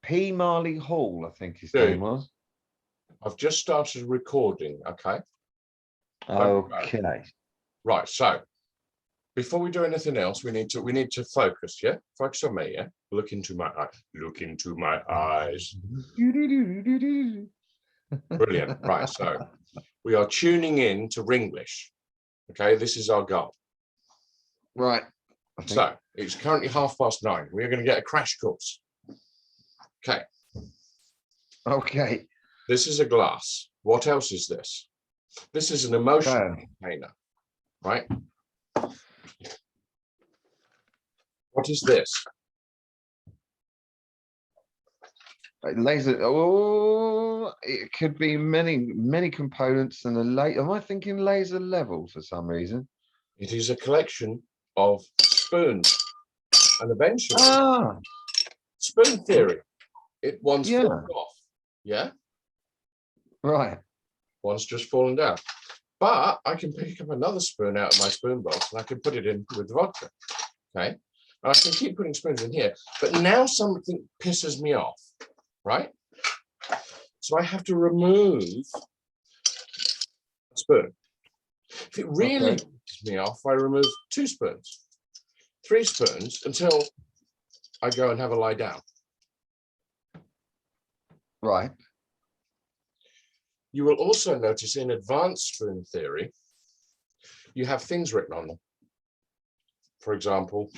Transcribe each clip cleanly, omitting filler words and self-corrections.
P. Marley Hall, I think his Dude. name was. I've just started recording, okay? Okay. Right, so before we do anything else, we need to focus, yeah? Focus on me, yeah? Look into my eyes. Look into my eyes. Brilliant. Right, so we are tuning in to Ringlish. Okay, this is our goal. Right. So it's currently 9:30. We're going to get a crash course. Okay. Okay. This is a glass. What else is this? This is an emotion container, right? What is this? Laser. Oh, it could be many components and a laser. Am I thinking laser level for some reason? It is a collection of spoons, and eventually, spoon theory. One's fallen off. Yeah. Right. One's just fallen down. But I can pick up another spoon out of my spoon box and I can put it in with vodka. Okay. And I can keep putting spoons in here. But now something pisses me off. Right? So I have to remove a spoon. If it really pisses me off, I remove 2 spoons, 3 spoons until I go and have a lie down. Right. You will also notice in advanced spoon theory, you have things written on them. For example,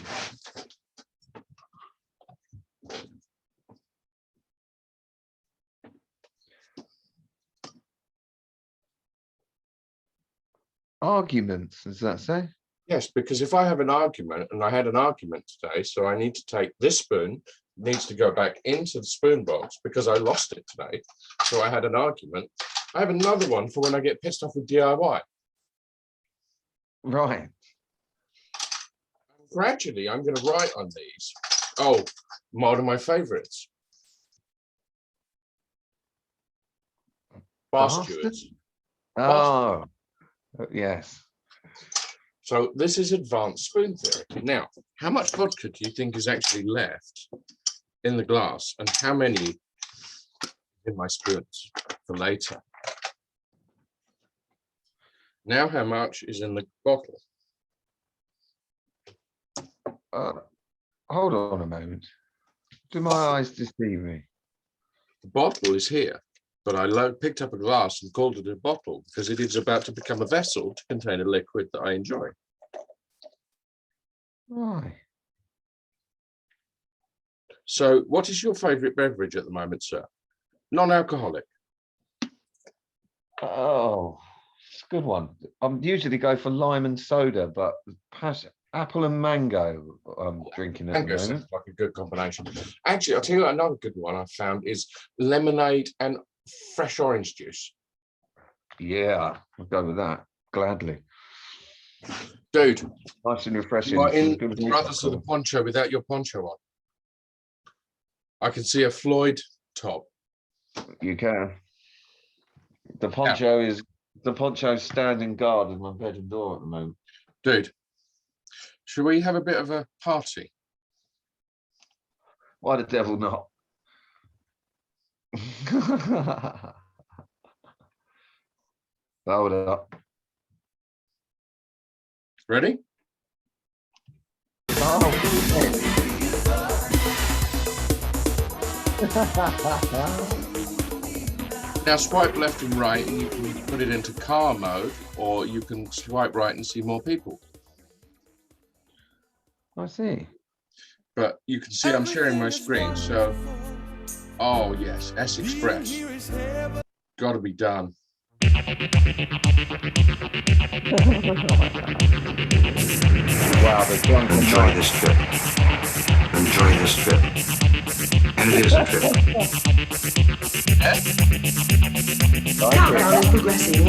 arguments, does that say? yes, because if I have an argument, and I had an argument today, so I need to take this spoon, needs to go back into the spoon box because I lost it today. So I had an argument. I have another one for when I get pissed off with DIY. Right. Gradually, I'm going to write on these. Oh, one of my favorites. Bar stewards. Oh, yes. So this is advanced spoon theory. Now, how much vodka do you think is actually left in the glass, and how many in my spoons for later? Now, how much is in the bottle? Hold on a moment. Do my eyes deceive me? The bottle is here, but I picked up a glass and called it a bottle because it is about to become a vessel to contain a liquid that I enjoy. Right. So what is your favorite beverage at the moment, sir? Non-alcoholic. Oh, it's a good one. I'm usually go for lime and soda, but apple and mango I'm drinking at the moment. Sounds like a good combination. Actually, I'll tell you another good one I've found is lemonade and fresh orange juice. Yeah, I'll go with that gladly. Dude, nice and refreshing. You are in Brothers of the Poncho without your poncho on. I can see a Floyd top. You can. The poncho's standing guard in my bedroom door at the moment. Dude, should we have a bit of a party? Why the devil not? Hold up. Ready? Now swipe left and right and you can put it into car mode, or you can swipe right and see more people. I see. But you can see I'm sharing my screen, so oh yes, S Express. Gotta be done. Wow, the drunk. Enjoy this trip. Enjoy this trip. And it is a trip. Countdown is progressing.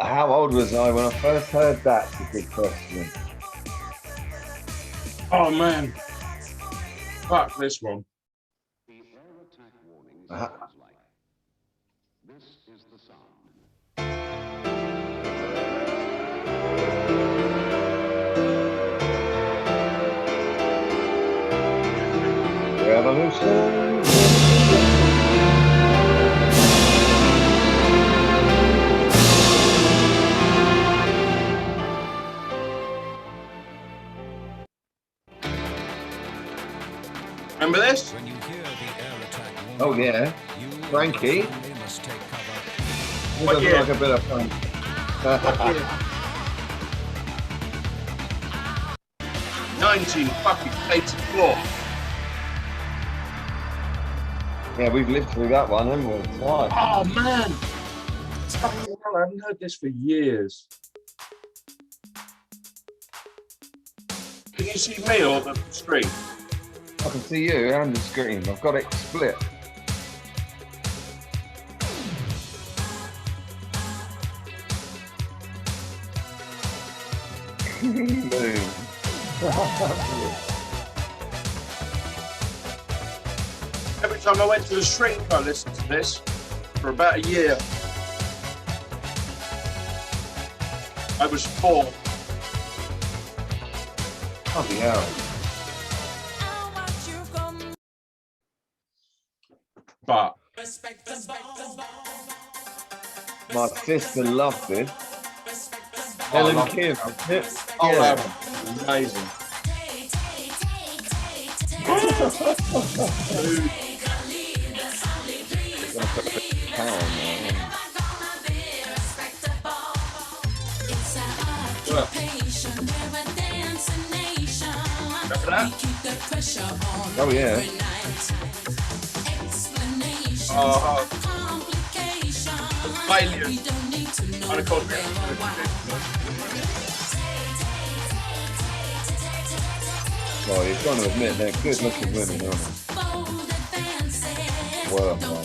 How old was I when I first heard that? It's a good question. Oh man. Fuck this one. Uh, Revolution. Remember this? Oh yeah, Frankie. This What looks year? like a bit of fun. 1984. Yeah, we've lived through that one, haven't we? Twice. Oh man. Fucking hell, I haven't heard this for years. Can you see me or the screen? I can see you and the screen. I've got it split. Boom. Every time I went to the shrink, I listened to this for about a year. I was 4. Bloody hell. But My sister loved this. Helen Kim, isn't it? oh, Yeah. amazing. Power on there. Remember that? Oh yeah. Oh, failure. Well, you've got to admit they're good looking women, aren't they? Well, well.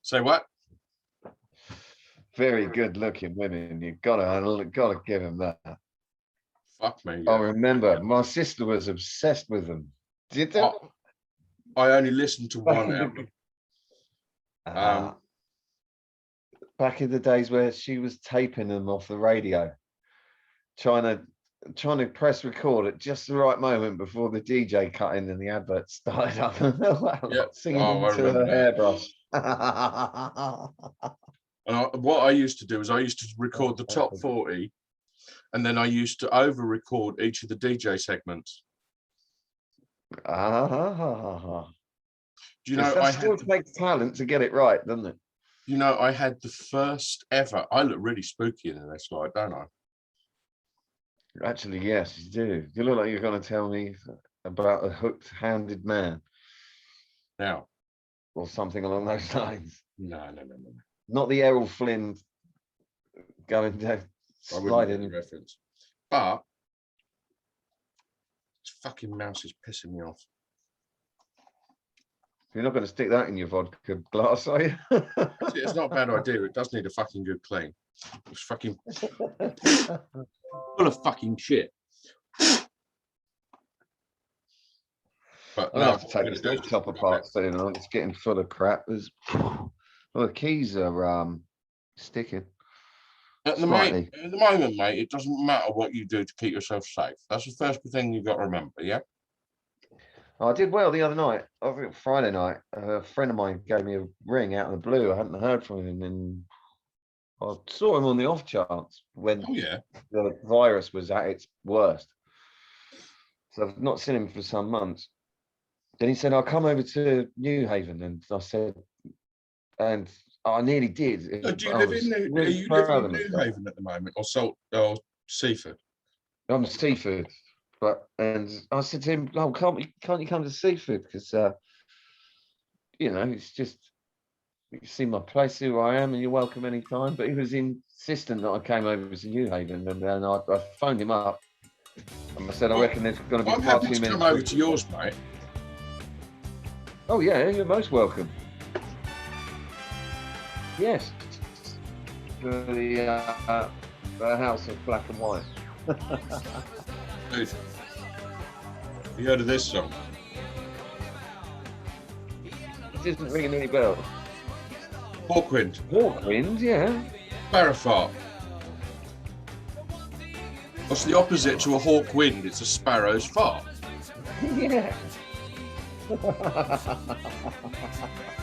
Say what? Very good looking women. You've got to give them that. Fuck me. I Yeah. remember my sister was obsessed with them. Did they? I only listened to one album. Back in the days where she was taping them off the radio, trying to press record at just the right moment before the DJ cut in and the advert started up. Yep. Singing Oh, I into her remember that. hairbrush. And what I used to do is I used to record the top 40, and then I used to over-record each of the DJ segments. Ah. Do you know That I still had? takes talent to get it right, doesn't it? You know I had the first ever. I look really spooky in this light, don't I? Actually, yes, you do. You look like you're going to tell me about a hooked-handed man Now, or something along those lines. no. Not the Errol Flynn going down, I wouldn't get the sliding. reference. But this fucking mouse is pissing me off. You're not going to stick that in your vodka glass, are you? It's not a bad idea. It does need a fucking good clean. It's fucking full of fucking shit. But I'll no, have to take this laptop apart soon. It's getting full of crap. Well, the keys are sticking. At the moment, mate, it doesn't matter what you do to keep yourself safe. That's the first thing you've got to remember, yeah? I did well the other night. I think Friday night, a friend of mine gave me a ring out of the blue. I hadn't heard from him, and I saw him on the off chance when Oh, yeah. the virus was at its worst. So I've not seen him for some months. Then he said, I'll come over to New Haven. And I said, and I nearly did. Do you live in New Haven at the moment, or Seaford? I'm Seaford. And I said to him, "Oh, can't you come to Seaford? Because it's just you can see my place, who I am, and you're welcome anytime." But he was insistent that I came over to New Haven, and then I phoned him up And I said, I reckon there's going to be I'm far happy too to many. come over to yours, mate. Oh yeah, you're most welcome. Yes. The house of black and white. Dude, have you heard of this song? It isn't ringing any bells. Hawkwind, Hawkwind, yeah. sparrow fart. What's the opposite to a hawk wind? It's a sparrow's fart. Yeah.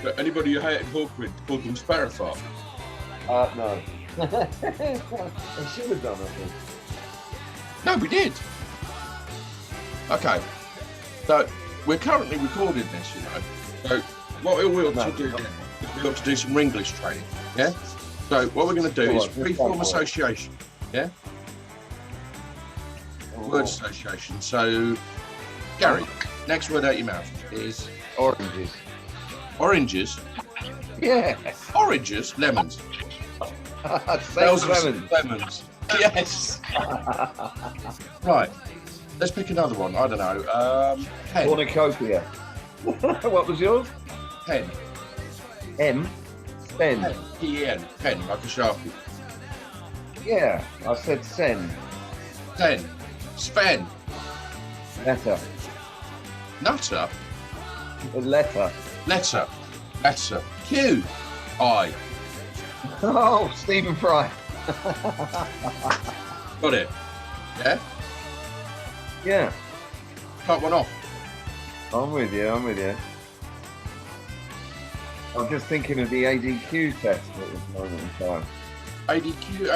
But anybody who hated hawkwind called them sparrow fart. No. I should have done, I think. No, we did. Okay. So we're currently recording this, you know. So what we ought to do is we ought to do some English training. Yeah. So what we're going to do is freeform association. Yeah. Word association. So, Gary, next word out your mouth is Oranges. oranges. Yeah. Oranges, lemons. Smells Lemons. lemon. Lemons. Yes. Right. Let's pick another one. I don't know. Pen. Cornucopia. What was yours? Pen. M. Sen. Pen. P-E-N. Pen, like a sharpie. Yeah. I said sen. Ten. Spen. Letter. Nutter. Letter. Letter. Letter. Q. I. Oh, Stephen Fry. Got it. Yeah? Yeah. Cut one off. I'm with you. I'm just thinking of the ADQ test at this moment in time. ADQ.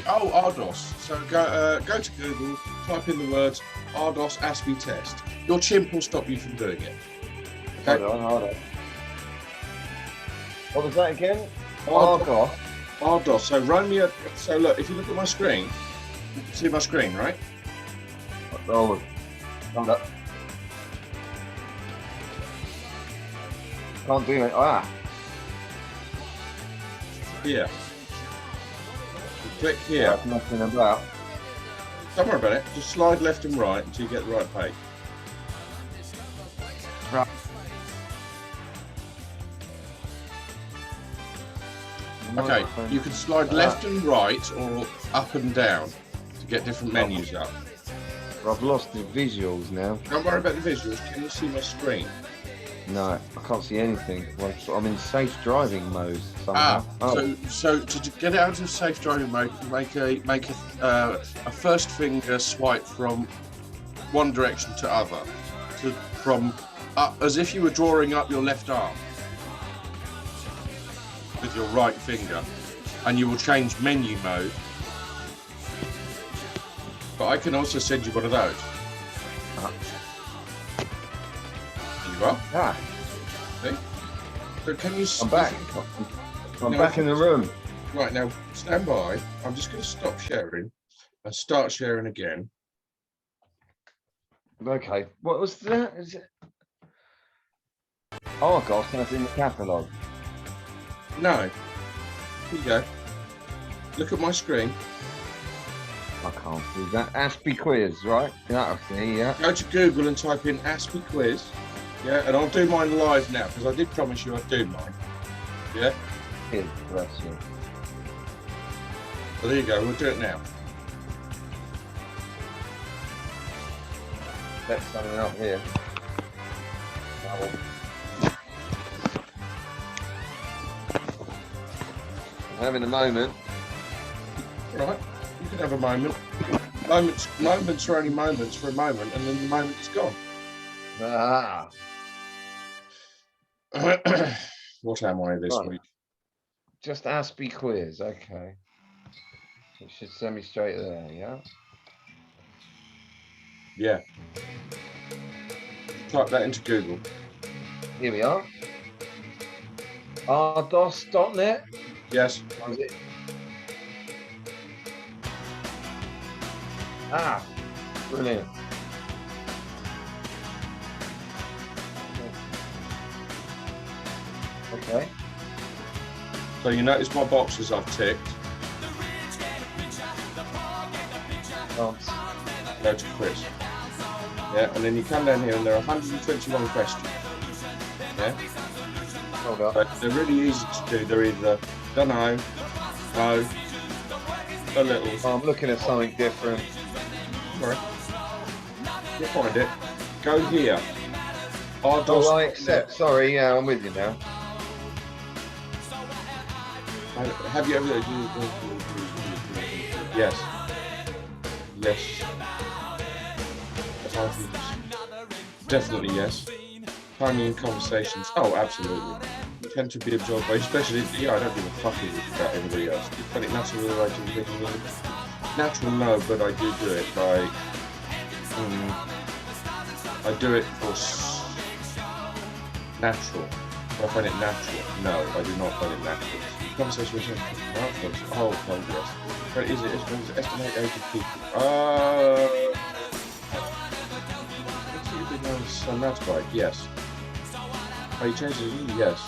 Oh, RDOS. So go to Google, type in the words RDOS ASPI test. Your chimp will stop you from doing it. Okay? Hold on. What was that again? RDOS. RDOS. So run me a. So look, if you look at my screen, you can see my screen, right? Oh, hold up. Can't do it. Here. You click here. That's nothing about. Don't worry about it. Just slide left and right until you get the right page. Right. Okay, you can slide left and right or up and down to get different menus up. I've lost the visuals now. Don't worry about the visuals. Can you see my screen? No, I can't see anything. Well, I'm in safe driving mode somehow. So to get out of safe driving mode, make a first finger swipe from one direction to other, from up, as if you were drawing up your left arm with your right finger, and you will change menu mode. But I can also send you one of those. There you are. See? So can you? I'm back. I'm back in the room. Right, now stand by. I'm just going to stop sharing and start sharing again. Okay. What was that? Is it? Oh gosh, that's in the catalogue. No. Here you go. Look at my screen. I can't see that. ASPI quiz, right? Yeah, I see, yeah. Go to Google and type in ASPI quiz. Yeah, and I'll do mine live now because I did promise you I'd do mine. Yeah? Here, bless you. So there you go, we'll do it now. Set something up here. I'm having a moment. Right, you can have a moment. Moments are only moments for a moment and then the moment is gone. Ah. What am I this week? Just ASPI quiz, okay. It should send me straight there, yeah? Yeah. Type that into Google. Here we are. RDOS.net. Yes. What is it? Ah, brilliant. Okay. So you notice my boxes I've ticked. Can't go to quiz. Yeah, and then you come down here and there are 121 questions. Yeah? Hold up. But they're really easy to do. They're either don't know, no, a little. Oh, I'm looking at something different. Sorry. You'll find it. Go here. Oh, I accept. Sorry, yeah, I'm with you now. Have you ever? Yes. Yes. Definitely yes. Timing in conversations. Oh, absolutely. You tend to be absorbed by, especially, yeah, I don't give a fuck about everybody else. You find it natural that I do it. Natural, no, but I do it by. I do it for natural. Do I find it natural? No, I do not find it natural. Conversation with smartphones. Oh, hell yes. But is it estimate age of people? And that's right, yes. Oh, you changed it? Yes.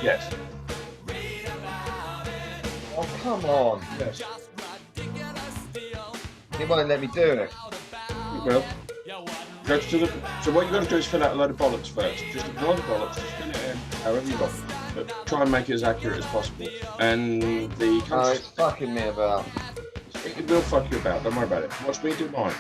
Yes. Oh, come on. Yes. You won't let me do it. Well, go to the. So what you got to do is fill out a load of bollocks first. Just ignore the bollocks. Just fill it in however you want. But try and make it as accurate as possible. And the Oh, it's fucking me about. it will fuck you about. Don't worry about it. Watch me do mine.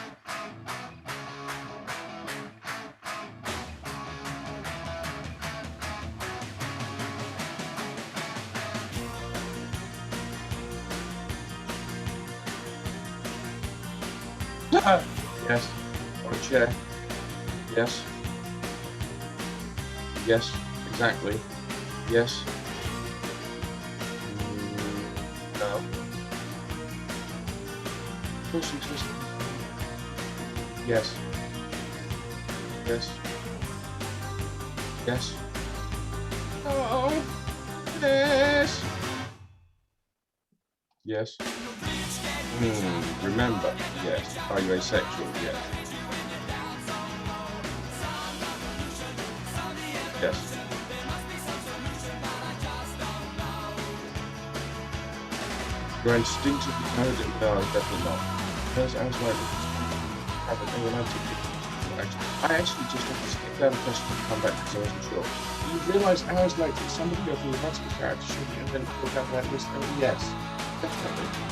Yes. On a chair. Yes. Yes. Exactly. Yes. No. Pushing system. Yes. Yes. Yes. Oh. Yes. Yes. Remember, yes. Are you asexual? Yes. Yes. You're instinctively coded? No, definitely not. Because I was like, have a romantic I actually just had to skip down the question and come back because I wasn't sure. You realise hours later somebody of a romantic character should be and then look up that list? Oh, yes. Definitely.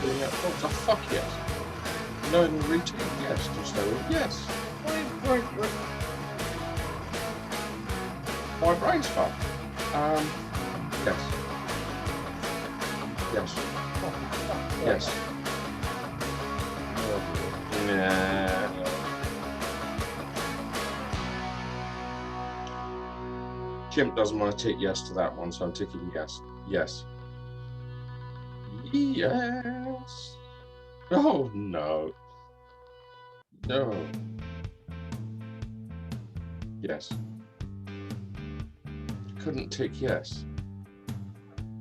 Oh, fuck yes. No, in retail, yes. Just so, yes. My brain's fucked. Yes. Yes. Yes. Nah. Chimp doesn't want to tick yes to that one, so I'm ticking yes. Yes. Yes. Oh no. No. Yes. Couldn't tick yes.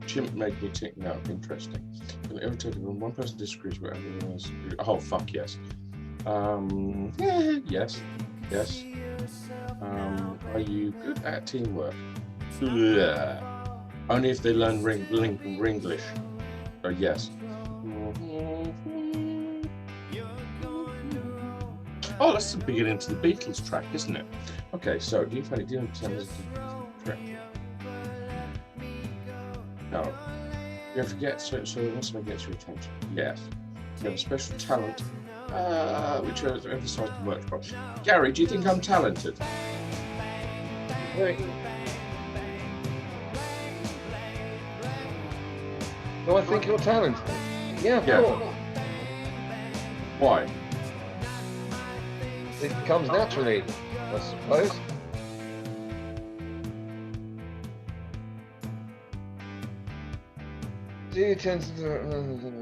Chimp made me tick no. Interesting. Irritated when one person disagrees with everyone else. Oh fuck yes. Yes. Yes. Are you good at teamwork? Only if they learn Ringlish. Yes. Oh, that's the beginning to the Beatles track, isn't it? Okay, so do you find it? Do you understand this track? No. You forget, so once I get your attention. Yes. You have a special talent, which I emphasised in workshop. Gary, do you think I'm talented? Do I think you're talented? Yeah, of course. Why? It comes naturally, I suppose. Do you tend to...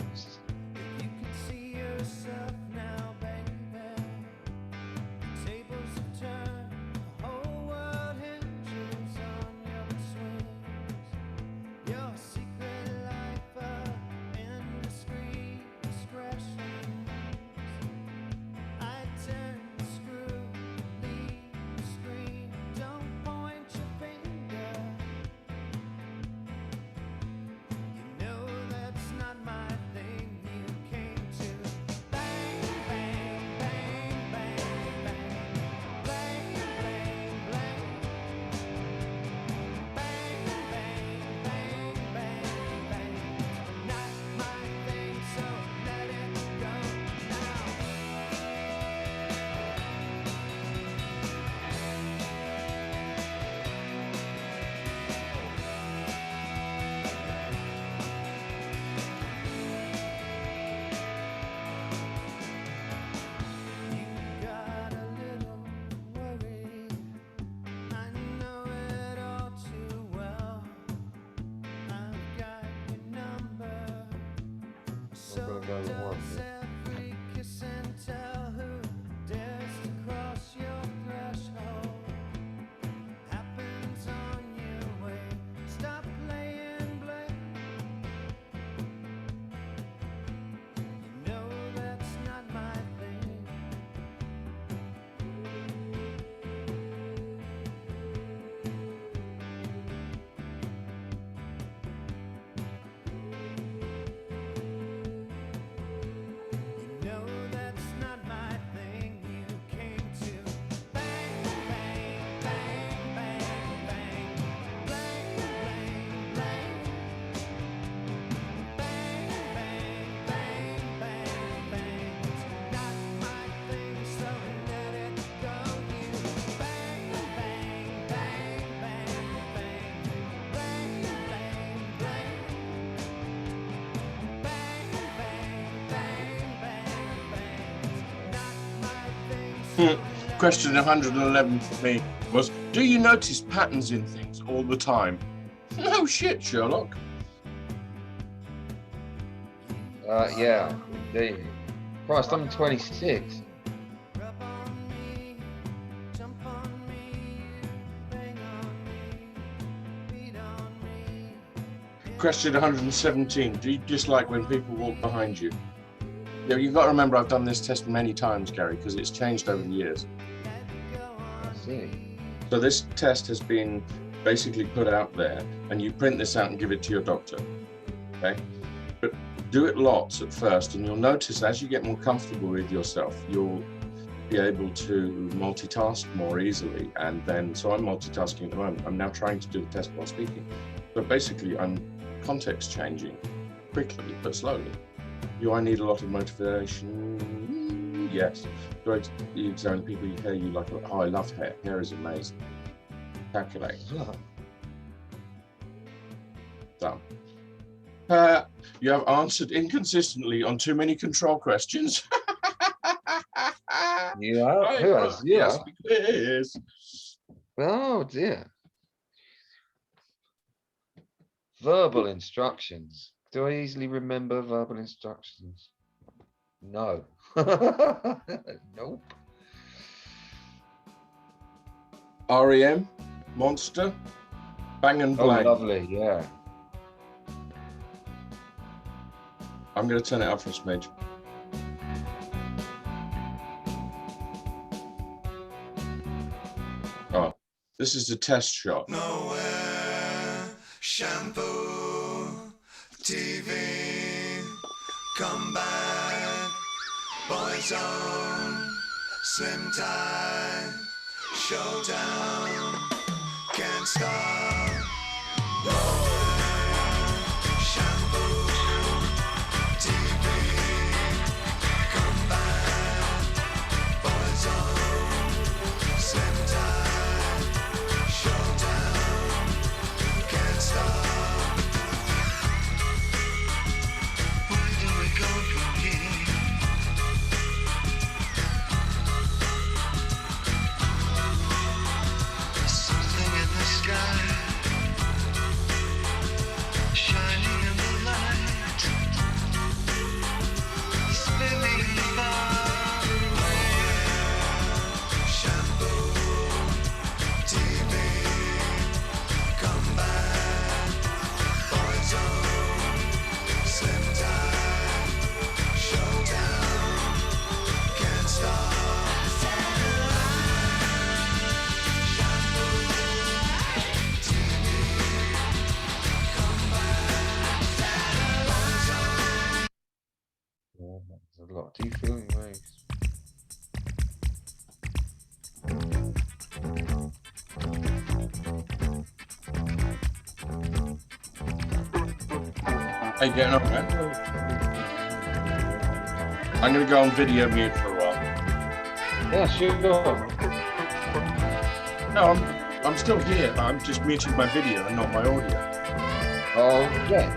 go with one. Question 111 for me was, do you notice patterns in things all the time? No shit, Sherlock. Yeah, indeed. Christ, I'm 26. Question 117. Do you dislike when people walk behind you? Yeah, you've got to remember I've done this test many times, Gary, because it's changed over the years. I see. So this test has been basically put out there, and you print this out and give it to your doctor, okay? But do it lots at first, and you'll notice as you get more comfortable with yourself, you'll be able to multitask more easily. And then, so I'm multitasking at the moment. I'm now trying to do the test while speaking. So basically, I'm context changing quickly, but slowly. Do I need a lot of motivation? Yes. Do I examine people who hair you like? Oh, I love hair. Hair is amazing. Calculate. Done. You have answered inconsistently on too many control questions. You are? Who has? Yes, Yeah. yes. Oh dear. Verbal instructions. Do I easily remember verbal instructions? No. Nope. REM, Monster, Bang and Oh, Blang. lovely. Yeah. I'm going to turn it up for a smidge. Oh, this is the test shot. Nowhere, shampoo, TV, come back, boys on, slim time, showdown, can't stop. Nowhere, shampoo, TV, come back, boys on, slim time, showdown, can't stop. Where do we go from here? Something in the sky, shining in the light, spinning far away. Shampoo, TV, come back, boys on, slim time, showdown, can't stop. Yeah, that's a lot. Do you feel your waves? How you getting on, man? I'm going to go on video mute for a while. Yeah, sure. No, I'm still here. I'm just muting my video and not my audio. Oh, yeah.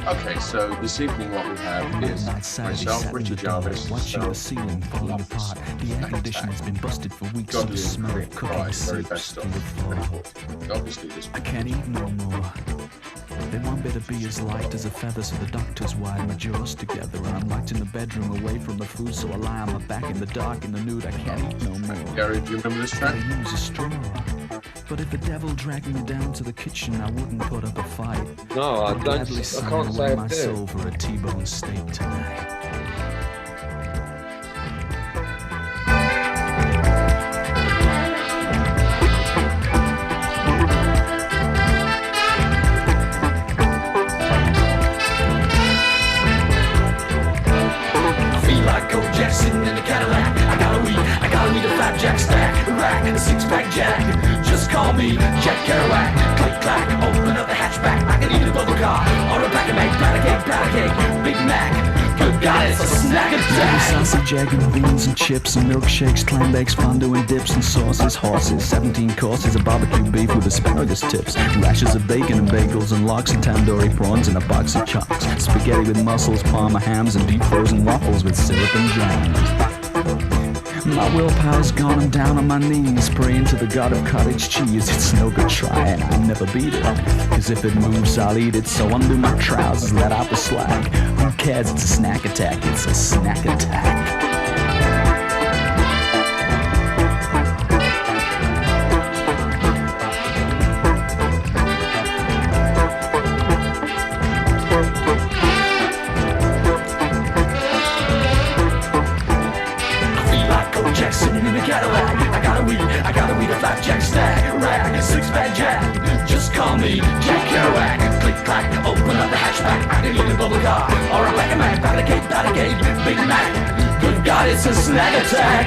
Okay, so this evening what we have is myself, Richard Jarvis, watching the self, ceiling falling apart. The air condition has been busted for weeks. Godly The smell and of Creek cooking Pie, very seeps best through the floor. stuff. Obviously, this I can't eat no more. They want me to be as light as a feather, so the doctors wire my jaws together. And I'm locked in the bedroom away from the food, so I lie on my back in the dark, in the nude. I can't eat no more. Gary, do you remember this track? I use a straw. But if the devil dragged me down to the kitchen, I wouldn't put up a fight. No, I I'd don't. gladly I sign can't away say my I do. soul for a T-bone steak tonight. Feel like Go Jackson in the Cadillac. I gotta weed a fat jack stack, a rack, and a six-pack jack. Just call me Jack Kerouac. Click clack, open up the hatchback. I can eat a bubble car or a pack of make, pat a cake, Big Mac. Good God, it's a snack attack. Sausage, egg, and beans and chips and milkshakes, clam bakes, fondue and dips and sauces, horses, 17 courses of barbecue beef with asparagus tips, rashes of bacon and bagels and lox and tandoori prawns and a box of chocks, spaghetti with mussels, parma hams and deep frozen waffles with syrup and jams. My willpower's gone, I'm down on my knees, praying to the god of cottage cheese. It's no good trying, I'll never beat it, cause if it moves, I'll eat it. So undo my trousers, let out the slack. Who cares, it's a snack attack, it's a snack attack. Jackson in the Cadillac. I gotta weed a fat jack stack, a rack, a six-pack jack. Just call me Jack Kerouac. Click clack, open up the hatchback. I can eat a bubble car or a pack of Mac, pat a cake, Big Mac. Good God, it's a snack attack.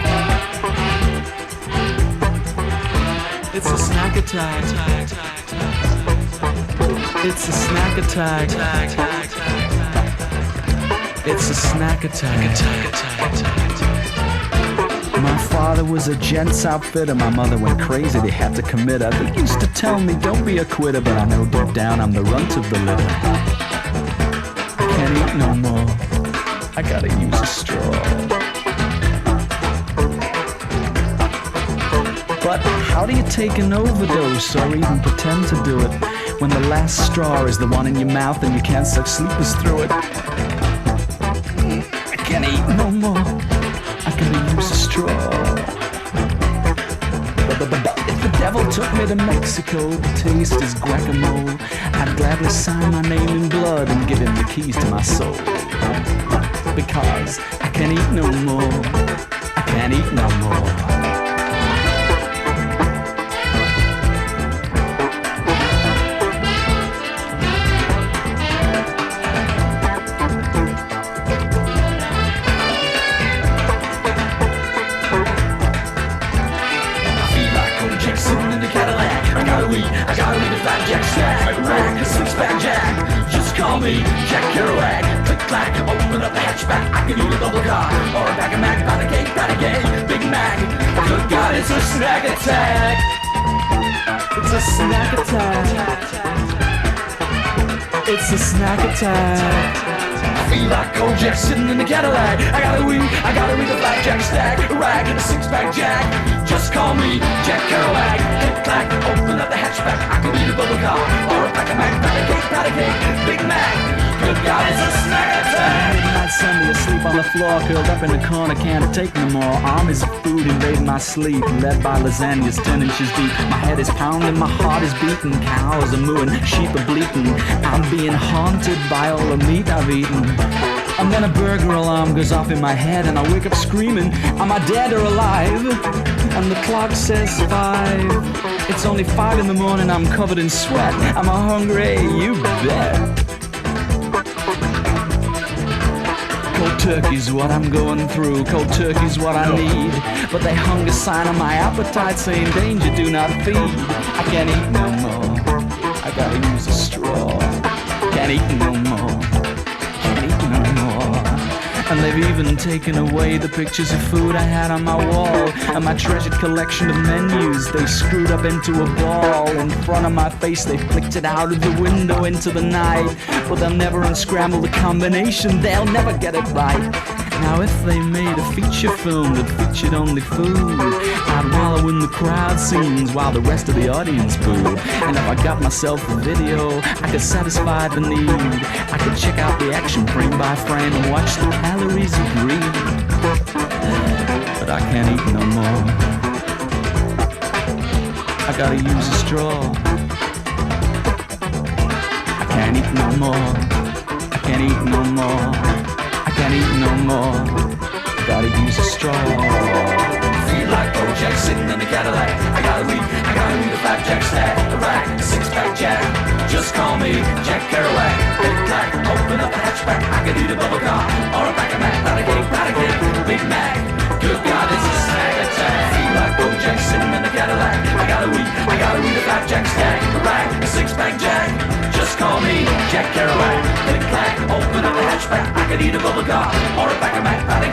It's a snack attack. It's a snack attack. It's a snack attack. My father was a gents outfitter. My mother went crazy, they had to commit her. They used to tell me, don't be a quitter, but I know deep down I'm the runt of the litter. I can't eat no more, I gotta use a straw. But how do you take an overdose or even pretend to do it when the last straw is the one in your mouth and you can't suck sleepers through it? I can't eat no more, I gotta use a straw. If the devil took me to Mexico to taste his guacamole, I'd gladly sign my name in blood and give him the keys to my soul. Because I can't eat no more, I can't eat no more. I gotta read a fat jack stack, a rack, a six-pack jack. Just call me Jack Kerouac. Click clack, open up the hatchback. I can eat a bubble car or a pack of Mac, pat a cake, Big Mac. Good God, it's a snack attack. It's a snack attack. It's a snack attack. I feel like Go Jackson in the Cadillac. I gotta read a fat jack stack, a rack, and a six-pack jack. Just call me Jack Kerouac. Click clack, open up the hatchback. I can eat a bubble car or a pack of Mac, pat a cake, Big Mac. Good God, it's a snack attack. Midnight Sunday, asleep on the floor, curled up in the corner, can't take no more. Armies of food invade my sleep, led by lasagnas 10 inches deep. My head is pounding, my heart is beating, cows are mooing, sheep are bleating. I'm being haunted by all the meat I've eaten. And then a burglar alarm goes off in my head, and I wake up screaming, am I dead or alive? And the clock says 5. It's only 5 in the morning, I'm covered in sweat. Am I hungry? You bet. Cold turkey's what I'm going through, cold turkey's what I need. But they hung a sign on my appetite saying, danger, do not feed. I can't eat no more, I gotta use a straw. Can't eat no more, can't eat no more. And And they've even taken away the pictures of food I had on my wall. And my treasured collection of menus they screwed up into a ball. In front of my face they flicked it out of the window into the night. But they'll never unscramble the combination, they'll never get it right. Now if they made a feature film that featured only food, I'd wallow in the crowd scenes while the rest of the audience booed. And if I got myself a video, I could satisfy the need. I could check out the action frame by frame and watch the calories agree. But I can't eat no more. I gotta use a straw. I can't eat no more. I can't eat no more. I can't eat no more. Gotta use a straw. Feel like Bojack sitting in the Cadillac. I gotta read a flapjack stack, a rack, a six-pack jack. Just call me Jack Kerouac. Click clack, open up the hatchback. I could eat a bubble gum or a pack of Mac. Not a cake, Big Mac. Good God, it's a snack attack. Feel like Bojack sitting in the Cadillac. I gotta read a flapjack stack, a rack, a six-pack jack. Just call me Jack Kerouac. Click clack, open up the hatchback. I could eat a bubble gum or a pack of Mac. Not a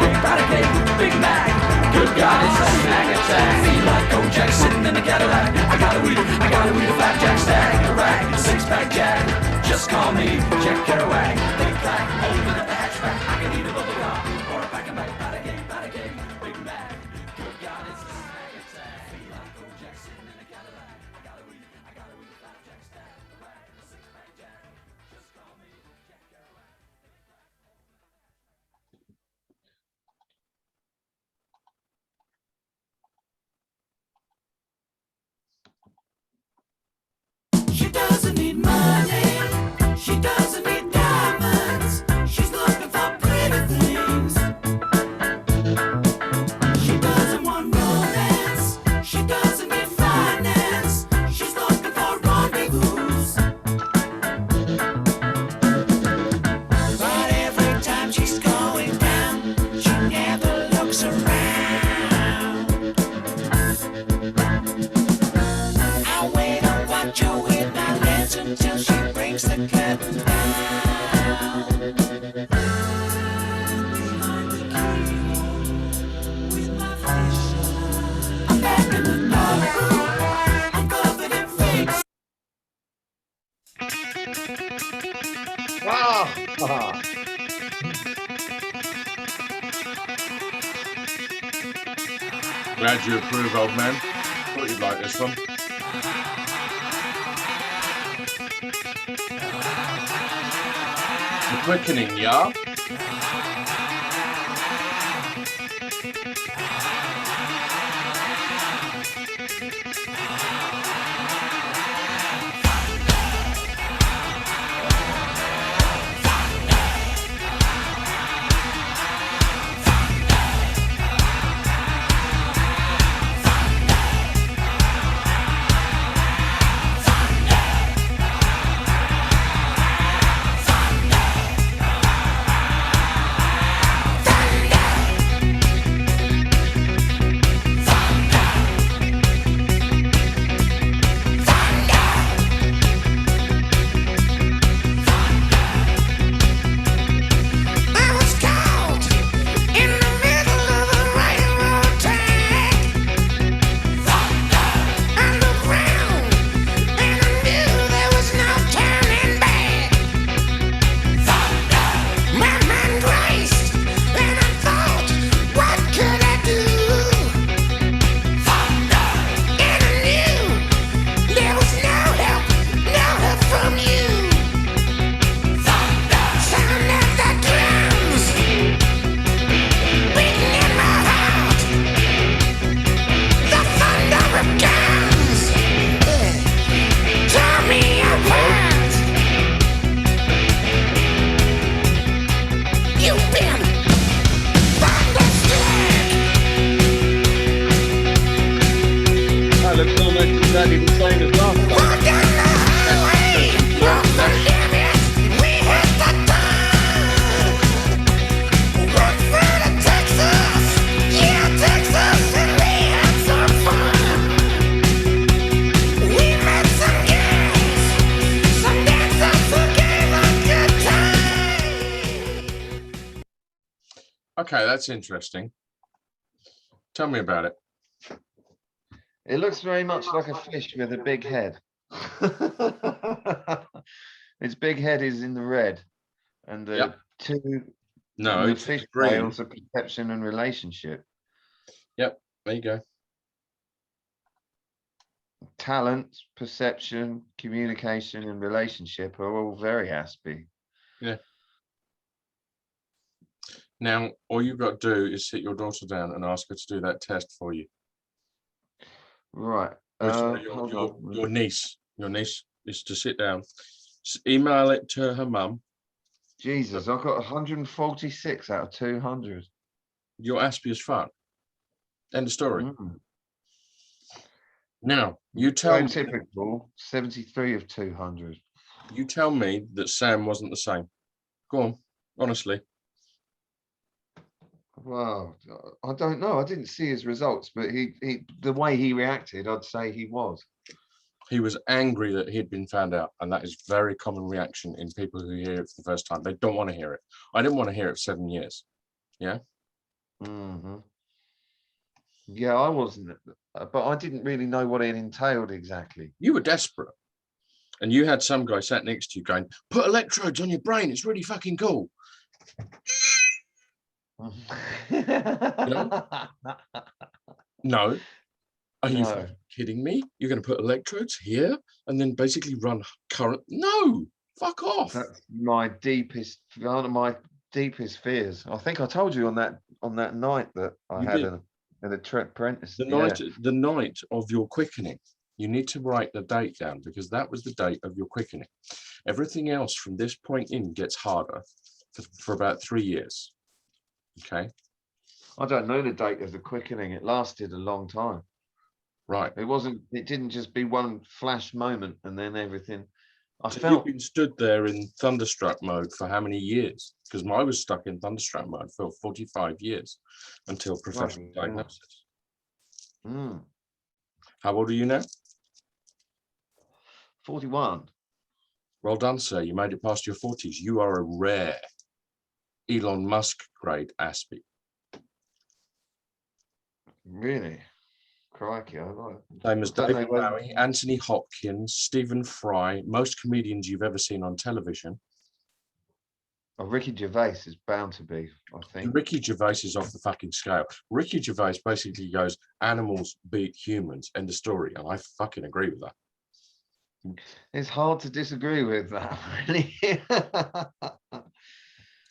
cake, Big Mac. Good God, it's a snack attack. Feel like Bojack sitting in the Cadillac. I gotta read a flapjack stack, a rack, a six-pack jack. Just call me Jack Kerouac. Click clack, open up the hatchback. I could eat a bubble gum or a pack of Mac. Not a cake, Big Mac. Good God, it's a snack attack. Feel like Bojack sitting in the Cadillac. I gotta read a flapjack stack, a rack, a six-pack jack. Just call me Jack Kerouac. She doesn't need money. She doesn't need diamonds. She's looking for pretty things. She doesn't want romance. She doesn't need finance. She's looking for rendezvous. But every time she's going down, she never looks around. I'll wait and watch her with my lens until she brings the curtain down. Behind the keyhole, with my face shut, I'm back in the dark. I'm covered in fakes. Ah! Glad you approve, old man. Thought you'd like this one. The quickening, yeah? Okay, that's interesting. Tell me about it. It looks very much like a fish with a big head. Its big head is in the red, and the Yep. No, and the it's fish green. tails are perception and relationship. Yep, there you go. Talent, perception, communication, and relationship are all very Aspie. Now, all you've got to do is sit your daughter down and ask her to do that test for you. Right. Oh, sorry, your niece. Your niece is to sit down, email it to her mum. Jesus, I've got 146 out of 200. You're Aspie as fuck. End of story. Mm. Now, you tell me, Typical 73 of 200. you tell me that Sam wasn't the same. Go on, honestly. Wow, I don't know. I didn't see his results, but the way he reacted, I'd say he was. He was angry that he'd been found out, and that is very common reaction in people who hear it for the first time. They don't want to hear it. I didn't want to hear it for 7 years. Yeah. Mm-hmm. Yeah, I wasn't, but I didn't really know what it entailed exactly. You were desperate, and you had some guy sat next to you going, "Put electrodes on your brain. It's really fucking cool." No. Are you No. fucking kidding me? You're going to put electrodes here and then basically run current? No, fuck off. That's one of my deepest fears. I think I told you on that night that I You had did. an apprentice. The night of your quickening. You need to write the date down because that was the date of your quickening. Everything else from this point in gets harder for about 3 years. Okay. I don't know the date of the quickening. It lasted a long time. Right. It didn't just be one flash moment and then everything. So you've been stood there in thunderstruck mode for how many years? Because I was stuck in thunderstruck mode for 45 years until professional diagnosis. Mm. How old are you now? 41. Well done, sir. You made it past your 40s. You are a rare Elon Musk grade Aspie. Really? Crikey, I like it. Same as Don't know David whether- Bowie, Anthony Hopkins, Stephen Fry, most comedians you've ever seen on television. Oh, Ricky Gervais is bound to be, I think. Ricky Gervais is off the fucking scale. Ricky Gervais basically goes, animals beat humans, end of story. And I fucking agree with that. It's hard to disagree with that, really.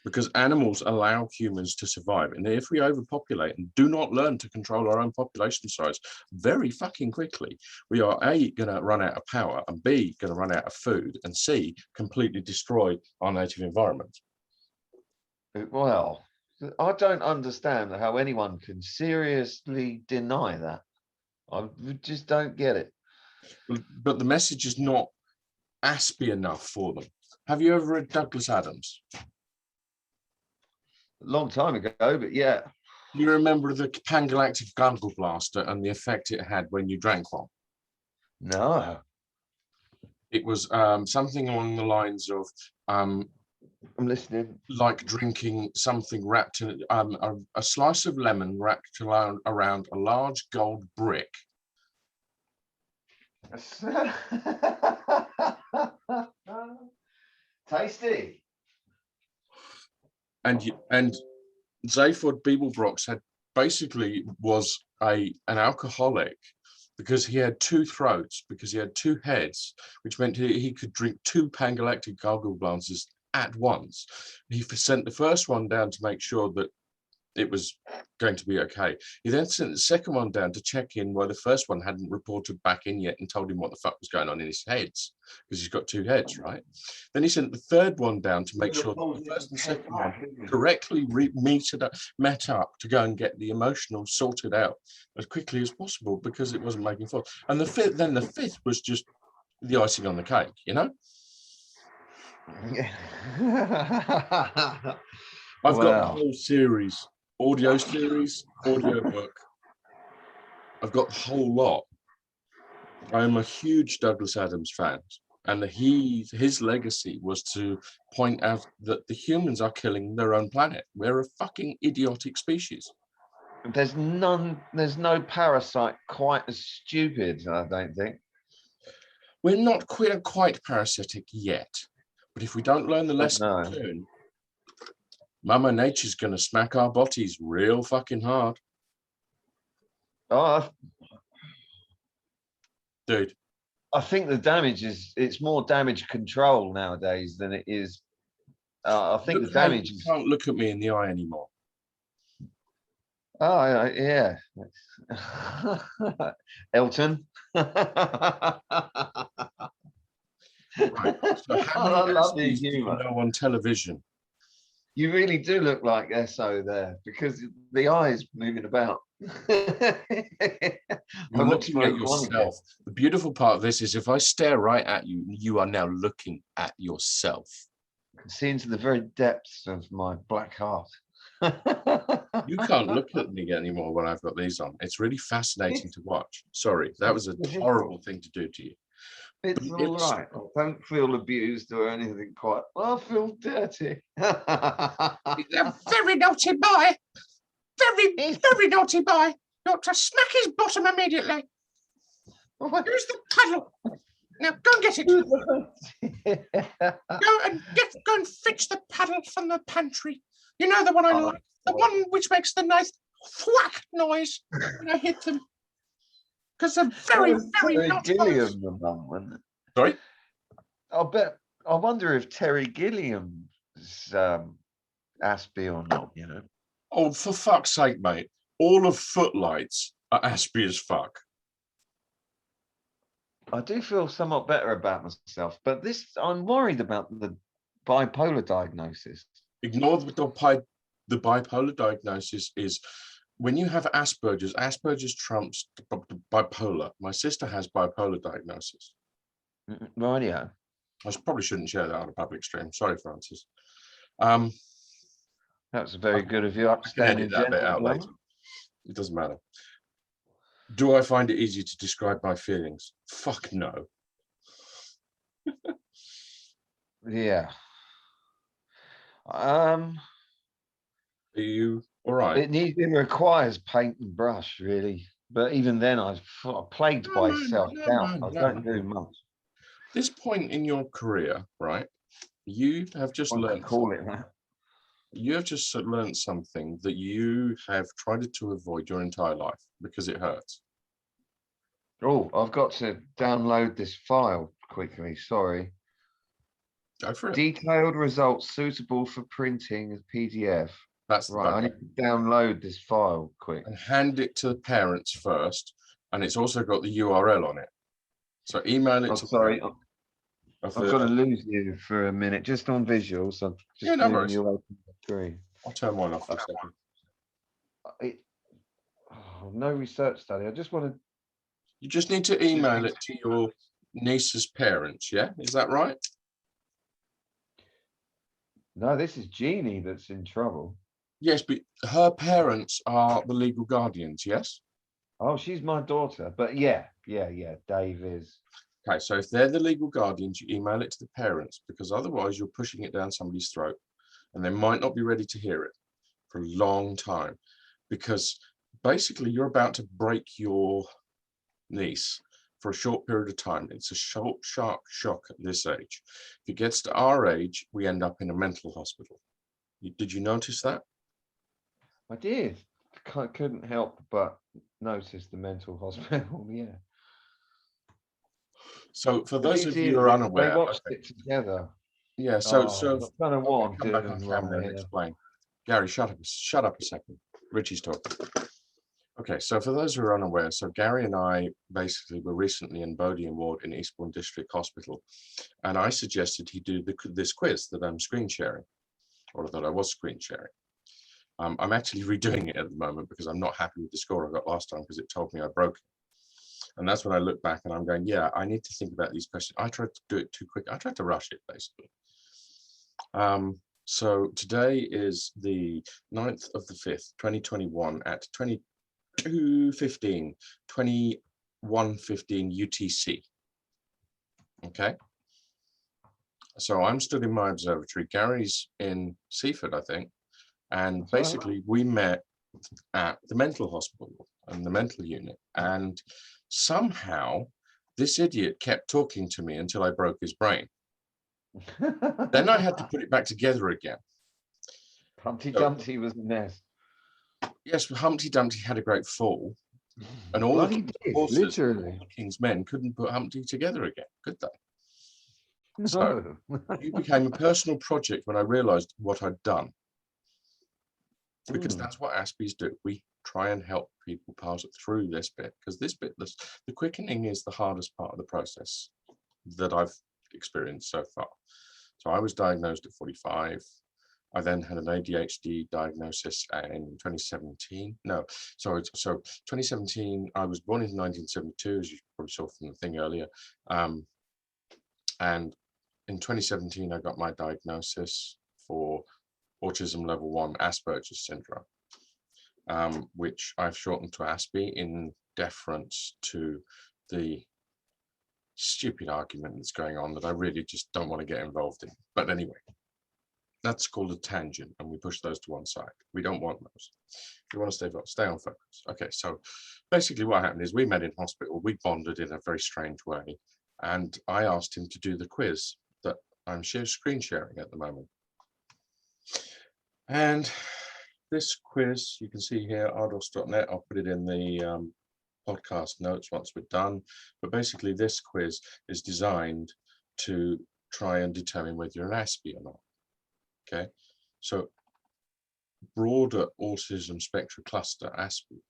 Because animals allow humans to survive. And if we overpopulate and do not learn to control our own population size very fucking quickly, we are A, going to run out of power, and B, going to run out of food, and C, completely destroy our native environment. Well, I don't understand how anyone can seriously deny that. I just don't get it. But the message is not Aspie enough for them. Have you ever read Douglas Adams? Long time ago, but yeah. You remember the Pangalactic Gargle Blaster and the effect it had when you drank one? No. It was something along the lines of I'm listening. like drinking something wrapped in a slice of lemon wrapped around a large gold brick. Tasty. And Zaphod Beeblebrox had basically was an alcoholic because he had two throats, because he had two heads, which meant he could drink two Pangalactic Gargle Blasters at once. He sent the first one down to make sure that it was going to be okay. He then sent the second one down to check in why the first one hadn't reported back in yet and told him what the fuck was going on in his heads, because he's got two heads, right? Then he sent the third one down to make sure that the first and second one correctly met up to go and get the emotional sorted out as quickly as possible because it wasn't making fault. And the fifth was just the icing on the cake, you know? I've got the whole series, audio book. I've got the whole lot. I am a huge Douglas Adams fan. And his legacy was to point out that the humans are killing their own planet. We're a fucking idiotic species. There's no parasite quite as stupid, I don't think. We're not quite parasitic yet. But if we don't learn the lesson No. soon, Mama Nature's going to smack our bodies real fucking hard. Oh, Dude. I think the damage it's more damage control nowadays than it is. I think Look the how damage you is. can't look at me in the eye anymore. Oh, yeah. Elton. Right. So how I many love your Aspies do you humour. know on television? You really do look like SO there because the eye's moving about. I You're want to looking at make one again. yourself. The beautiful part of this is if I stare right at you, you are now looking at yourself. I can see into the very depths of my black heart. You can't look at me anymore when I've got these on. It's really fascinating to watch. Sorry, that was a horrible thing to do to you. It's But all right. I don't feel abused or anything quite. I feel dirty. A very naughty boy. Very naughty boy. You ought to smack his bottom immediately. Here's the puddle. Now go and get it. Go and fetch the puddle from the pantry. You know the one I like. The one which makes the nice thwack noise when I hit them. Because they're very naughty boys. Gilliam, the mum, wasn't it? Sorry? I wonder if Terry Gilliam's Aspie or not, you know. Oh, for fuck's sake, mate. All of Footlights are Aspie as fuck. I do feel somewhat better about myself, but I'm worried about the bipolar diagnosis. Ignore the bipolar diagnosis is when you have Asperger's trumps bipolar. My sister has bipolar diagnosis. Right, yeah. I probably shouldn't share that on a public stream. Sorry, Francis. That's very good of you, I can upstanding edit that bit out gentleman. later. It doesn't matter. Do I find it easy to describe my feelings? Fuck no. Yeah. Are you all right? It requires paint and brush, really. But even then, I'm plagued by self-doubt. I don't do much. This point in your career, right? You have just One could learned. call it that. You have just learned something that you have tried to avoid your entire life because it hurts. Oh, I've got to download this file quickly. Sorry. Go for it. Detailed results suitable for printing as PDF. That's the Right, I button. need to download this file quick. And hand it to the parents first, and it's also got the URL on it. So email it Oh, to. sorry, of I've the- got to lose you for a minute, just on visuals. I'm just Yeah, no letting worries. you open the screen. I'll turn mine off for a second. No research study. I just want to. You just need to email it to your niece's parents, yeah? Is that right? No, this is Jeannie that's in trouble. Yes, but her parents are the legal guardians, yes? Oh, she's my daughter. But yeah, Dave is. Okay, so if they're the legal guardians, you email it to the parents because otherwise you're pushing it down somebody's throat and they might not be ready to hear it for a long time because basically you're about to break your niece for a short period of time. It's a short, sharp shock at this age. If it gets to our age, we end up in a mental hospital. Did you notice that? I did. Couldn't help but notice the mental hospital. Yeah. So for those of It you is, who are unaware, they watched it together. yeah. I don't know what I'm come back doing on wrong camera and here. explain. Gary, shut up a second. Richie's talking. Okay, so for those who are unaware, so Gary and I basically were recently in Bodiam Ward in Eastbourne District Hospital, and I suggested he do this quiz that I'm screen sharing, or that I was screen sharing. I'm actually redoing it at the moment because I'm not happy with the score I got last time because it told me I broke it. And that's when I look back and I'm going, yeah, I need to think about these questions. I tried to do it too quick. I tried to rush it, basically. So today is the 9th of the 5th, 2021 at 22:15, 21:15 UTC. Okay. So I'm stood in my observatory. Gary's in Seaford, I think. And That's right. basically, we met at the mental hospital and the mental unit. And somehow, this idiot kept talking to me until I broke his brain. Then I had to put it back together again. Humpty So- Dumpty was the mess. Yes, Humpty Dumpty had a great fall. And all Bloody the did, horses, literally. all the king's men couldn't put Humpty together again, could they? So No. it became a personal project when I realized what I'd done. Because Mm. that's what Aspies do. We try and help people pass through this bit, because this bit, the quickening is the hardest part of the process that I've experienced so far. So I was diagnosed at 45. I then had an ADHD diagnosis in 2017. No, sorry. So 2017, I was born in 1972, as you probably saw from the thing earlier. And in 2017, I got my diagnosis for autism level 1 Asperger's syndrome, which I've shortened to Aspie in deference to the stupid argument that's going on that I really just don't want to get involved in. But anyway, that's called a tangent, and we push those to one side. We don't want those. We want to stay on focus. Okay, so basically what happened is we met in hospital. We bonded in a very strange way, and I asked him to do the quiz that I'm screen sharing at the moment. And this quiz, you can see here, ardos.net. I'll put it in the podcast notes once we're done. But basically, this quiz is designed to try and determine whether you're an Aspie or not. Okay, so broader autism spectrum cluster, Aspie.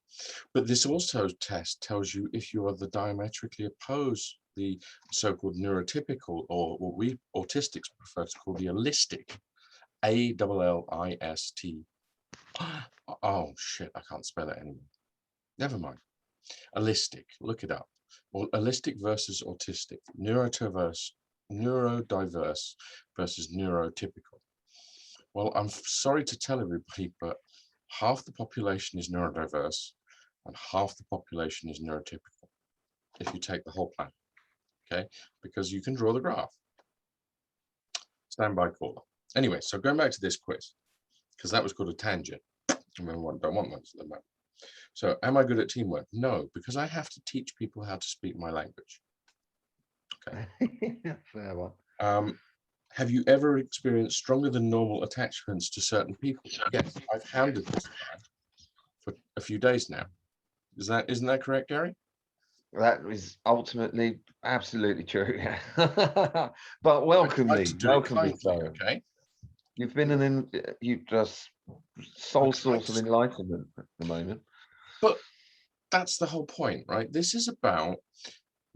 But this also test tells you if you are the diametrically opposed, the so-called neurotypical, or what we autistics prefer to call the allistic, ALLIST. Oh shit, I can't spell it anymore. Never mind. Allistic, look it up. Well, allistic versus autistic, neurodiverse versus neurotypical. Well, I'm sorry to tell everybody, but half the population is neurodiverse and half the population is neurotypical, if you take the whole planet, okay? Because you can draw the graph. Standby caller. Anyway, so going back to this quiz, because that was called a tangent. I mean, I don't want ones at the moment. So am I good at teamwork? No, because I have to teach people how to speak my language. Okay. Fair one. Have you ever experienced stronger than normal attachments to certain people? Yes, I've hounded this guy for a few days now. Isn't that correct, Gary? That is ultimately absolutely true. But welcome I tried me, to do it welcome me, kindly, Simon. okay? You've been you've just sole tried source to of enlightenment at the moment. But that's the whole point, right? This is about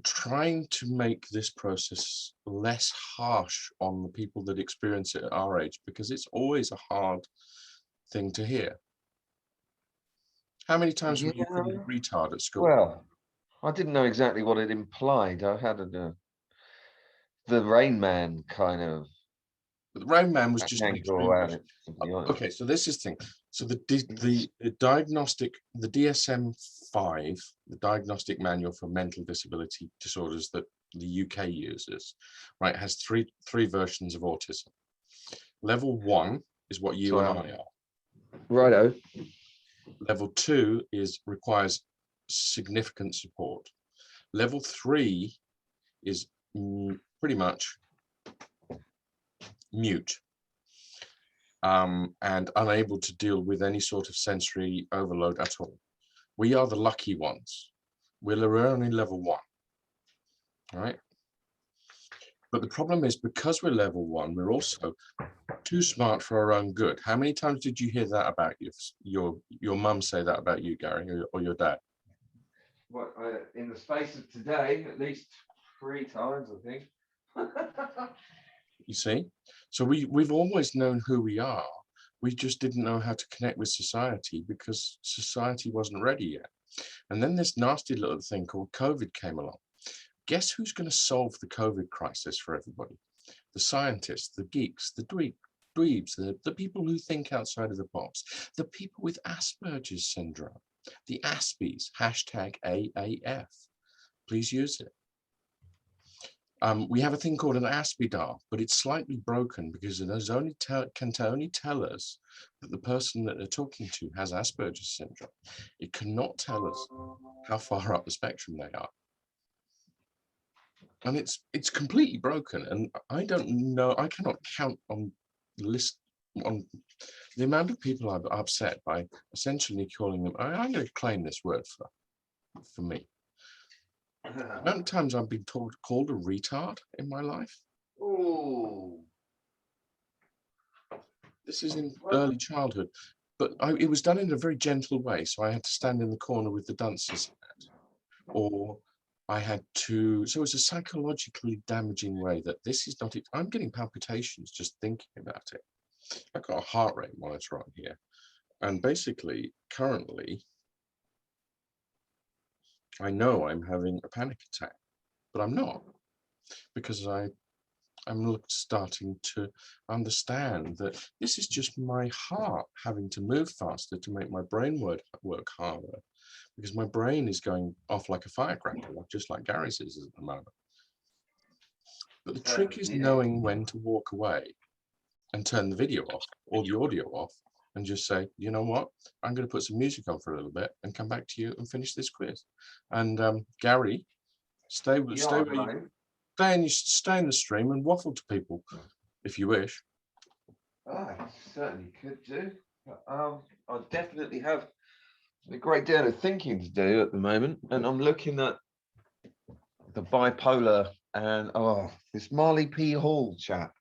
trying to make this process less harsh on the people that experience it at our age, because it's always a hard thing to hear. How many times were you called a retard at school? Well, I didn't know exactly what it implied. I had the Rain Man kind of But the Rain Man was just an extreme angle at version. it, to be honest. Okay, so this is the thing. So the diagnostic, the DSM-5, the Diagnostic Manual for Mental Disability Disorders that the UK uses, right, has three versions of autism. Level 1 is what you and I are. Righto. Level 2 requires significant support. Level 3 is pretty much mute. And unable to deal with any sort of sensory overload at all. We are the lucky ones. We're only level 1, right? But the problem is, because we're level 1, we're also too smart for our own good. How many times did you hear that about your mum say that about you, Gary, or your dad? What, in the space of today, at least 3 times, I think. You see? So we've always known who we are. We just didn't know how to connect with society because society wasn't ready yet. And then this nasty little thing called COVID came along. Guess who's going to solve the COVID crisis for everybody? The scientists, the geeks, the dweebs, the people who think outside of the box, the people with Asperger's syndrome, the Aspies, #AAF. Please use it. We have a thing called an aspidar, but it's slightly broken because it is only can only tell us that the person that they're talking to has Asperger's syndrome. It cannot tell us how far up the spectrum they are. And it's completely broken. And I don't know, I cannot count on on the amount of people I've upset by essentially calling them, I'm going to claim this word for me. The amount of times I've been called a retard in my life. Oh. This is in early childhood, but it was done in a very gentle way. So I had to stand in the corner with the dunce's hat, or I had to. So it was a psychologically damaging way that this is not it. I'm getting palpitations just thinking about it. I've got a heart rate monitor on here, and basically, currently, I know I'm having a panic attack, but I'm not, because I'm starting to understand that this is just my heart having to move faster to make my brain work harder, because my brain is going off like a firecracker, just like Gary's is at the moment. But the trick is knowing when to walk away and turn the video off or the audio off and just say, you know what, I'm going to put some music on for a little bit and come back to you and finish this quiz. And Gary, stay in the stream and waffle to people if you wish. I certainly could do. I definitely have a great deal of thinking to do at the moment, and I'm looking at the bipolar and this Marley P. Hall chap.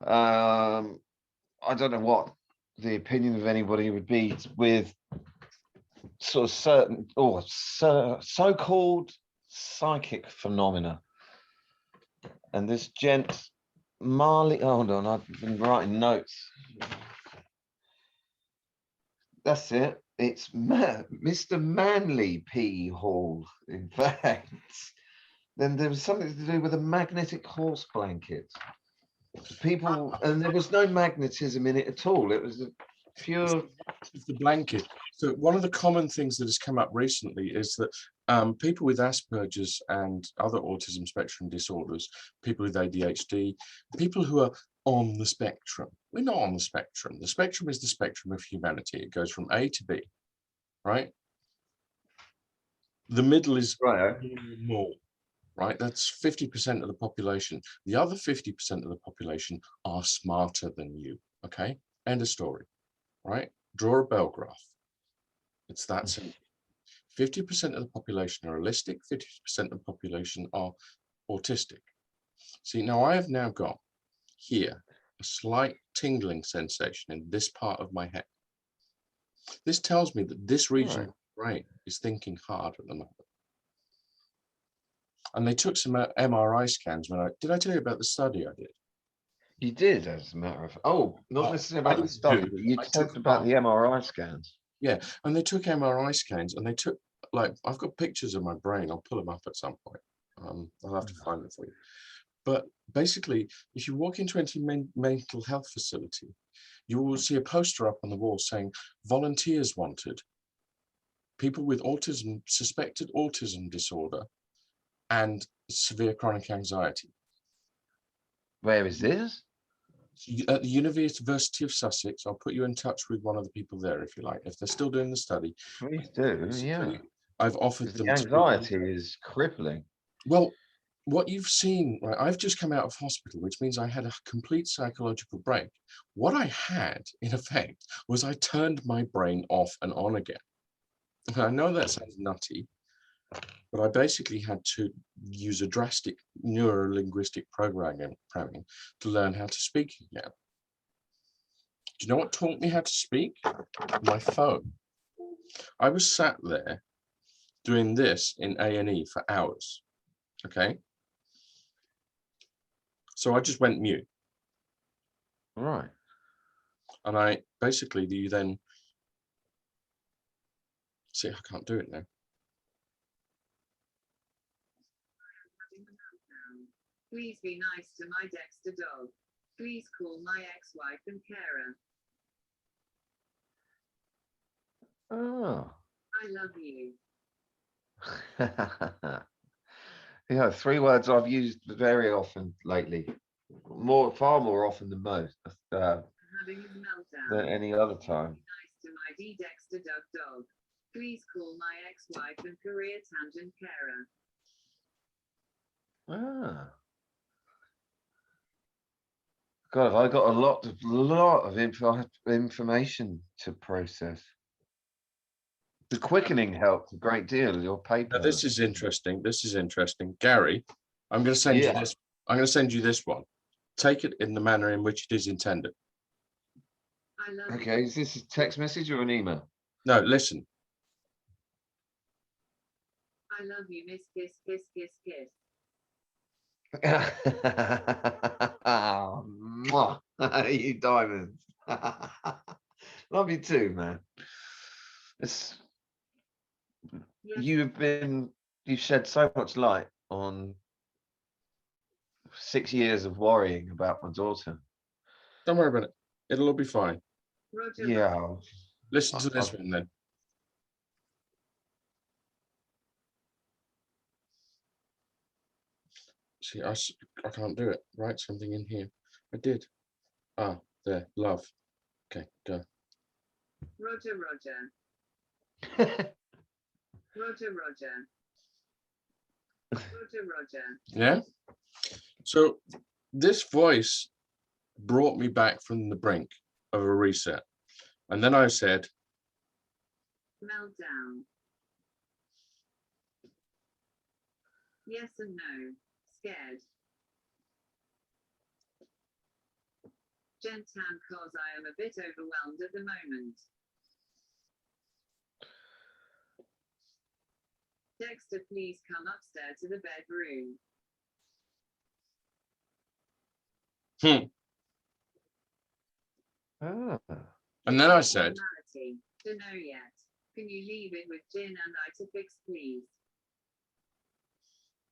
I don't know what the opinion of anybody would be with sort of certain or so-called psychic phenomena. And this gent, Marley, hold on, I've been writing notes. That's it. It's Mr. Manly P. Hall, in fact. Then there was something to do with a magnetic horse blanket. People, and there was no magnetism in it at all. It was a pure. The blanket. So one of the common things that has come up recently is that people with Asperger's and other autism spectrum disorders, people with ADHD, people who are on the spectrum. We're not on the spectrum. The spectrum is the spectrum of humanity. It goes from A to B, right? The middle is more. Right, that's 50% of the population. The other 50% of the population are smarter than you. Okay, end of story. Right, draw a bell graph. It's that simple. 50% of the population are holistic, 50% of the population are autistic. See, now I have now got here a slight tingling sensation in this part of my head. This tells me that this region of the brain is thinking hard at the moment. And they took some MRI scans when did I tell you about the study I did? You did, as a matter of not necessarily about the study, but you talked about the MRI scans. Yeah, and they took MRI scans and they took, like, I've got pictures of my brain. I'll pull them up at some point. I'll have to find them for you. But basically, if you walk into any mental health facility, you will see a poster up on the wall saying volunteers wanted, people with autism, suspected autism disorder, and severe chronic anxiety. Where is this? At the University of Sussex. I'll put you in touch with one of the people there if you like, if they're still doing the study. Please do, yeah. I've offered them. The anxiety is crippling. Well, what you've seen, right, I've just come out of hospital, which means I had a complete psychological break. What I had, in effect, was I turned my brain off and on again. I know that sounds nutty, but I basically had to use a drastic neuro-linguistic programming to learn how to speak again. Do you know what taught me how to speak? My phone. I was sat there doing this in A&E for hours, okay? So I just went mute. Right. And I basically, you then, see, I can't do it now. Please be nice to my Dexter dog. Please call my ex-wife and carer. Oh. I love you. Yeah, 3 words I've used very often lately. Far more often than most. Having a meltdown. Than any other time. Nice to my D Dexter Doug dog. Please call my ex-wife and career tangent carer. Ah. God, have I got a lot of information to process. The quickening helped a great deal. Your paper. Now, this is interesting. This is interesting. Gary, I'm going to send you Yeah. this. I'm going to send you this one. Take it in the manner in which it is intended. I love you. Okay, is this a text message or an email? No, listen. I love you, miss kiss kiss kiss kiss. Mwah. You diamonds. Love you too, man. It's, Yes, you've shed so much light on 6 years of worrying about my daughter. Don't worry about it. It'll all be fine. Roger. Yeah. Listen to this I've- one then. See, I can't do it. Write something in here. I did. Ah, there. Love. Okay, go. Roger, Roger. Roger, Roger. Roger, Roger. Yeah. So this voice brought me back from the brink of a reset. And then I said, Meltdown. Yes and no. Scared. Gentan cause I am a bit overwhelmed at the moment. Dexter, please come upstairs to the bedroom. Ah. and then I said, Normality. Dunno yet. Can you leave it with gin and I to fix, please?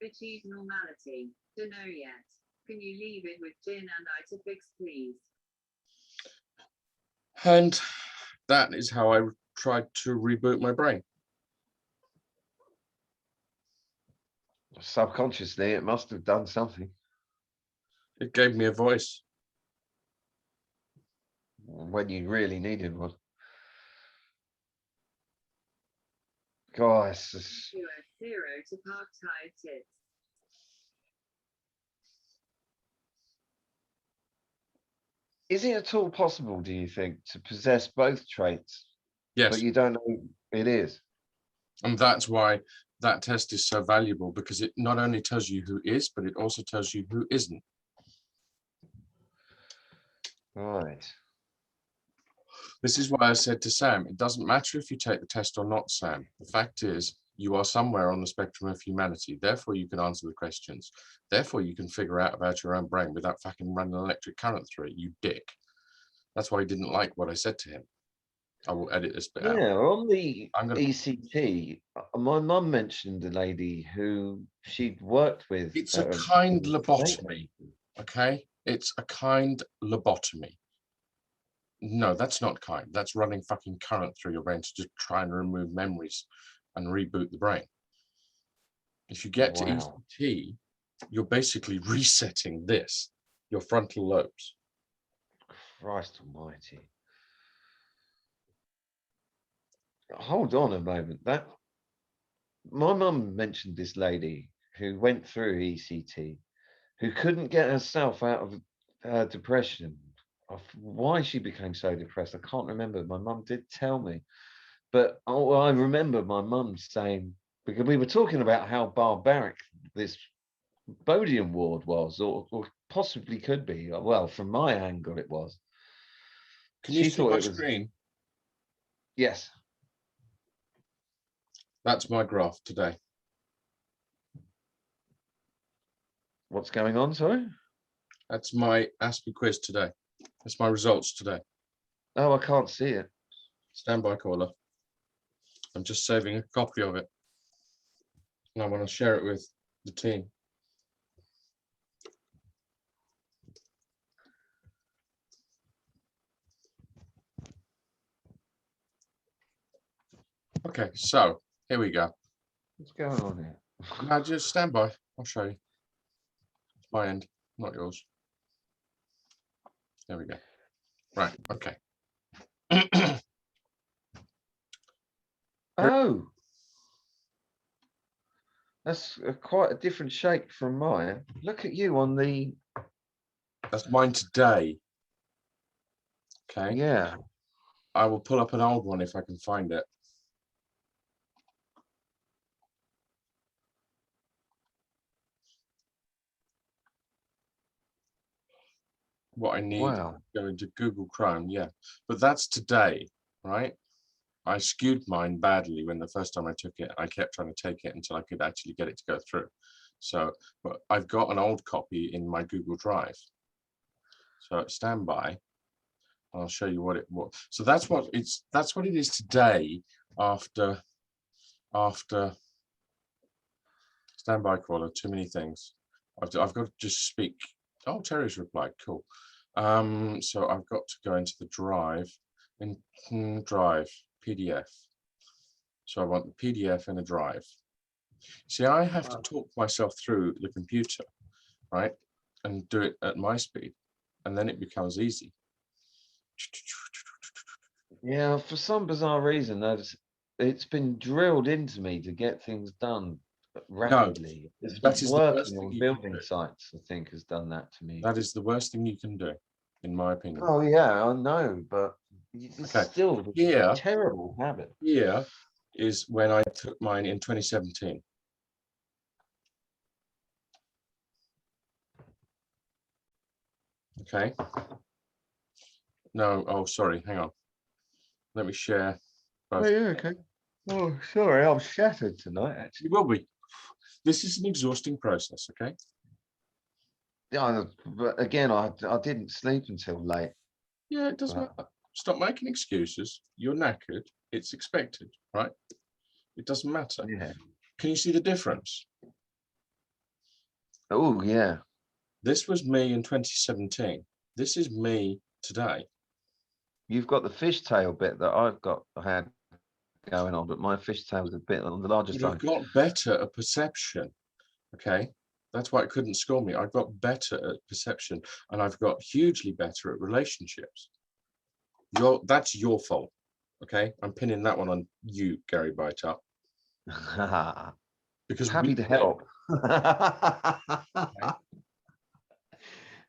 Achieve normality. Dunno yet. Can you leave it with gin and I to fix, please? and that is how I tried to reboot my brain. Subconsciously, it must have done something It gave me a voice. when you really needed one. Guys, US 0 to park tired tits. is it at all possible, do you think, to possess both traits, Yes. but you don't know it is? And that's why that test is so valuable, because it not only tells you who is, but it also tells you who isn't. Right. This is why I said to Sam, it doesn't matter if you take the test or not, Sam. The fact is, you are somewhere on the spectrum of humanity. Therefore, you can answer the questions. Therefore, you can figure out about your own brain without fucking running an electric current through it, you dick. That's why he didn't like what I said to him. I will edit this bit out. Yeah, on the I'm gonna- ECT, my mum mentioned a lady who she'd worked with. It's a kind lobotomy, okay? It's a kind lobotomy. No, that's not kind. That's running fucking current through your brain to just try and remove memories and reboot the brain. If you get to Wow. ECT, you're basically resetting this, your frontal lobes. Christ almighty. Hold on a moment. My mum mentioned this lady who went through ECT, who couldn't get herself out of her depression. Of why she became so depressed, I can't remember. My mum did tell me, but I remember my mum saying, because we were talking about how barbaric this Bodiam ward was, or possibly could be. Well, from my angle, it was. Can you She see thought my it was. screen? Yes. That's my graph today. What's going on, sorry? That's my ASPE quiz today. That's my results today. Oh, I can't see it. Stand by, caller. I'm just saving a copy of it. And I want to share it with the team. Okay, so here we go. What's going on here? Now just stand by. I'll show you. It's my end, not yours. There we go. Right. Okay. Oh, that's quite a different shape from mine. Look at you on the. That's mine today. Okay. Yeah. I will pull up an old one if I can find it. What I need, Wow. go into Google Chrome, yeah. But that's today, right? I skewed mine badly when the first time I took it. I kept trying to take it until I could actually get it to go through. So, but I've got an old copy in my Google Drive. So stand by. I'll show you what it was. So that's what it is today after standby caller, too many things. I've got to just speak. Oh, Terry's replied. Cool. So I've got to go into the drive and drive PDF. So I want the PDF in a drive. See, I have to talk myself through the computer, right? And do it at my speed. And then it becomes easy. Yeah, for some bizarre reason, it's been drilled into me to get things done rapidly. It's that is the worst working thing on you can building do. sites, I think, has done that to me. That is the worst thing you can do, in my opinion. Oh yeah, I know, but it's Okay, still here- a terrible habit. Here is when I took mine in 2017. Okay. No, oh, sorry, hang on. Let me share. Oh yeah, okay. Oh, sorry, I'm shattered tonight. Actually, You will be. This is an exhausting process, okay? yeah, but again, I didn't sleep until late. Yeah, it doesn't Wow. matter. Stop making excuses. You're knackered. It's expected, right? It doesn't matter. Yeah. Can you see the difference? Oh yeah. This was me in 2017. This is me today. You've got the fishtail bit that I had going on, but my fishtail was a bit on the larger But I've side. got better at perception, okay? That's why it couldn't score me. I've got better at perception and I've got hugely better at relationships. That's your fault, okay? I'm pinning that one on you, Gary Bytup. Because Happy to help.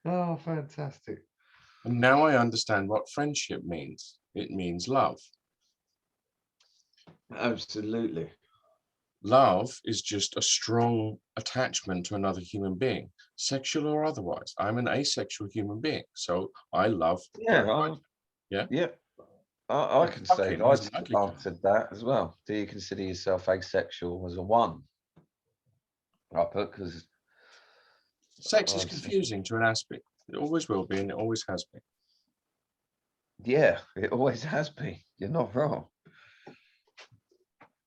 Oh, fantastic. And now I understand what friendship means. It means love. Absolutely. Love is just a strong attachment to another human being, sexual or otherwise. I'm an asexual human being, so I love. Yeah. Yeah. Yeah. I can say Okay, that. he's an ugly guy. I've said that as well. Do you consider yourself asexual as a one? I put because Sex is confusing to an aspect. It always will be, and it always has been. yeah, it always has been. You're not wrong.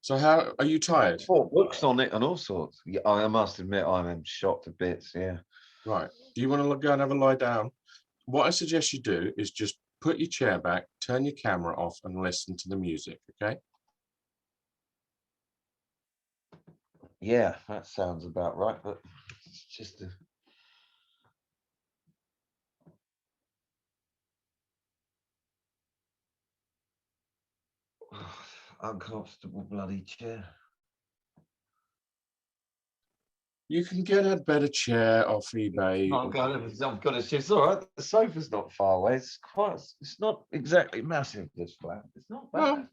So, how are you tired? Bought books on it and all sorts. Yeah, I must admit, I'm shot to bits. Yeah. Right. Do you want to go and have a lie down? What I suggest you do is just put your chair back, turn your camera off, and listen to the music. Okay. Yeah, that sounds about right. But it's just a. Uncomfortable bloody chair. You can get a better chair off eBay. I've got it's all right. The sofa's not far away. It's not exactly massive, this flat. It's not bad. Well,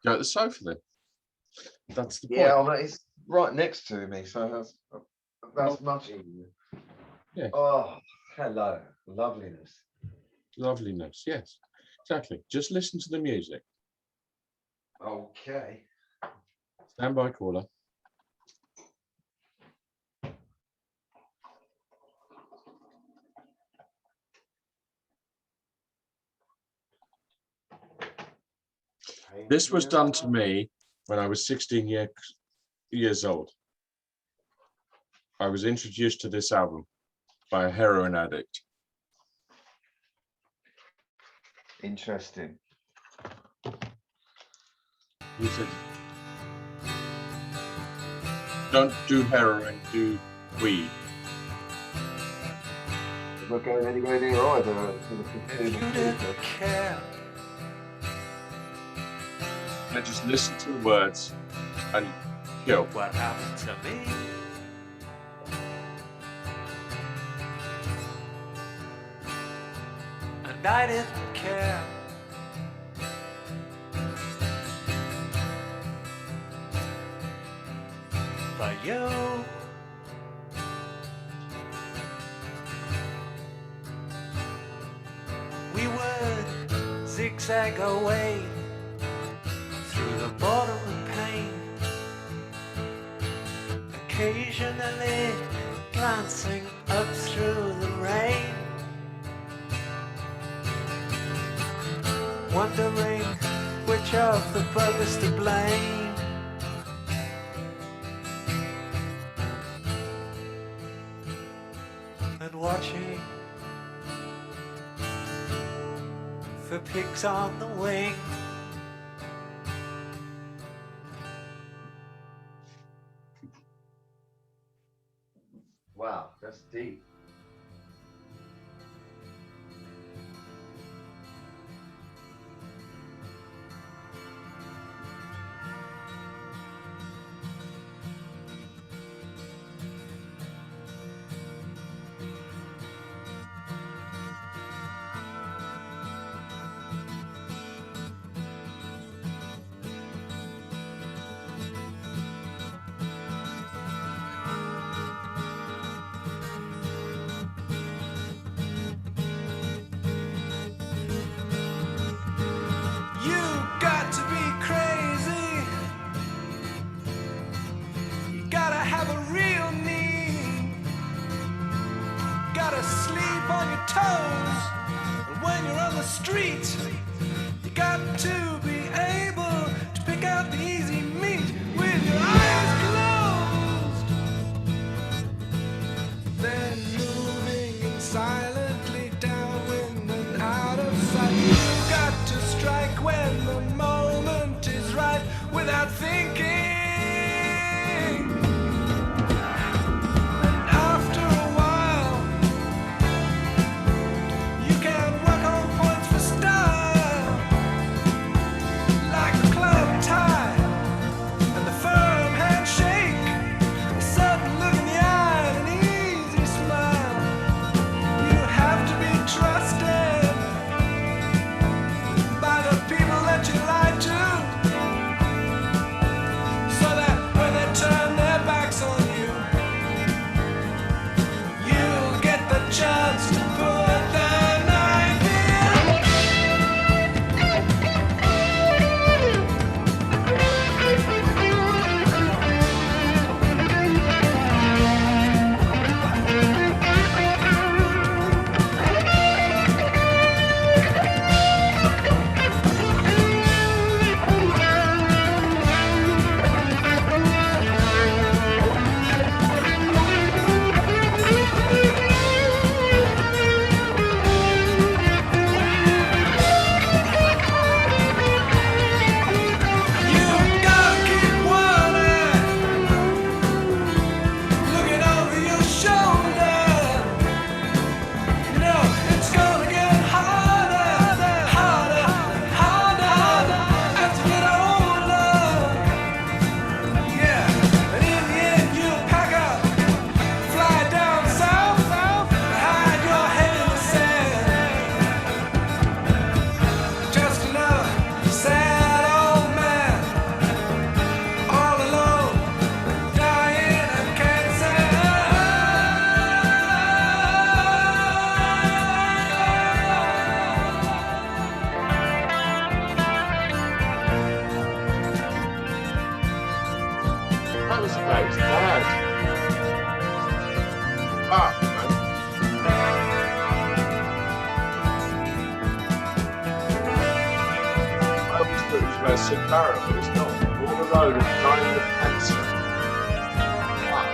go to the sofa then. That's the point. Yeah, well, it's right next to me, so that's much easier. Yeah. Oh, hello. Loveliness. Loveliness. Yes, exactly. Just listen to the music. Okay. Stand by, caller. This was done to me when I was 16 years old. I was introduced to this album by a heroin addict. Interesting. He said, Don't do heroin, do weed. I'm not going anywhere near either. If you didn't care, And just listen to the words and kill. what happened to me? And I didn't care. But you, we would zigzag our way through the bottom of pain, occasionally glancing up through the rain, wondering which of the brothers to blame. And watching for pigs on the wing. Wow, that's deep. You got to be crazy. You gotta have a real need. Gotta sleep on your toes. And when you're on the street, you got to be able to pick out the easy meat with your eyes closed. Then moving in silently downwind and out of sight. You got to strike when the moment is right without thinking. And after a while, you can work on points for style, like a club tie and the firm handshake, a sudden look in the eye and an easy smile. You have to be trusted by the people that you lie to, so that when they turn their backs on you, you'll get the chance to put the knife in. You gotta keep one eye looking over your shoulder. You know it's gonna get harder, harder, harder as you get older. Yeah, and in the end you'll pack up, fly down south, hide your head in the sand. Just another sad old man, all alone, dying of cancer. That was bad. Ah, man. I always thought it was about Sid Barrett, but it's not. All alone and dying of cancer. Ah.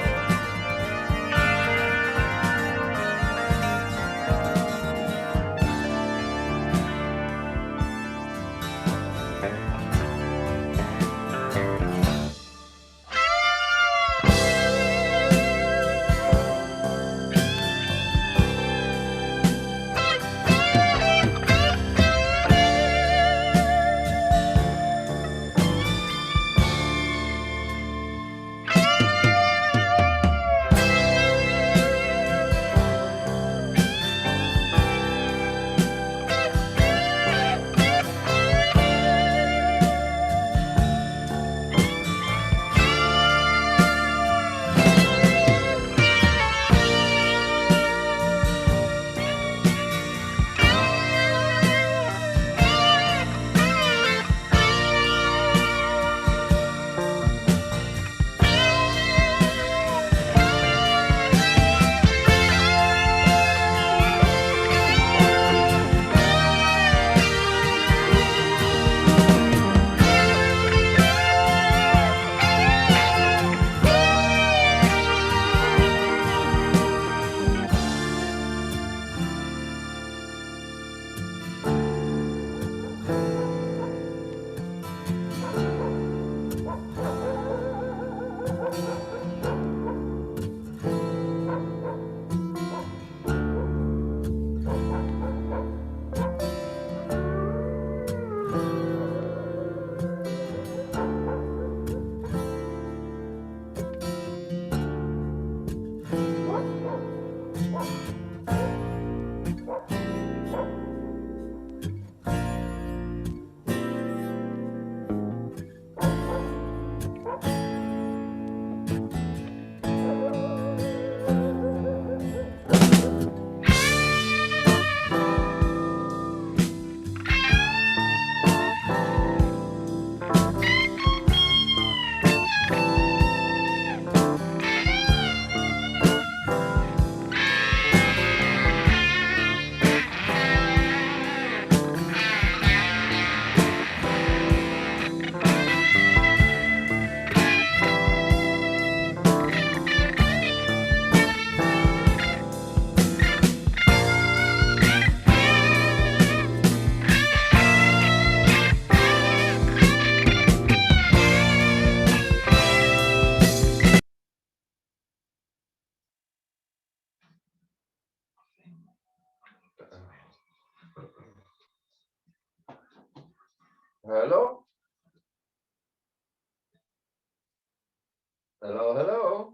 Hello, hello.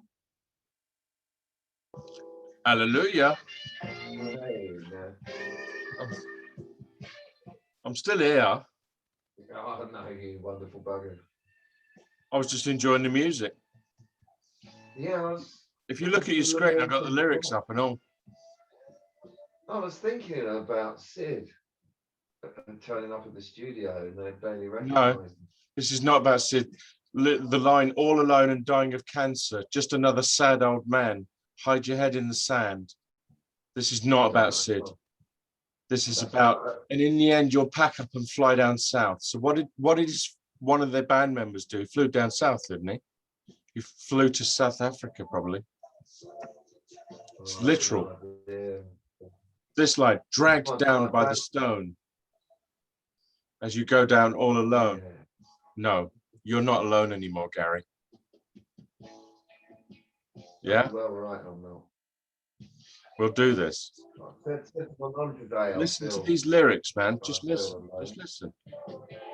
Hallelujah. Hey, no. I'm still here. Oh, no, you wonderful bugger. I was just enjoying the music. Yeah, I was. If you look at your screen, I've got the lyrics up and all. I was thinking about Sid and turning up at the studio and they barely recognised him. This is not about Sid. The line, all alone and dying of cancer, just another sad old man. Hide your head in the sand. This is not about Sid. This is about, and in the end, you'll pack up and fly down south. So what did one of their band members do? He flew down south, didn't he? He flew to South Africa, probably. It's literal. This line, dragged down by the stone. As you go down all alone. No, you're not alone anymore, Gary. Yeah? Well, right, I'm not. We'll do this. Listen to these lyrics, man. Just listen. Just listen.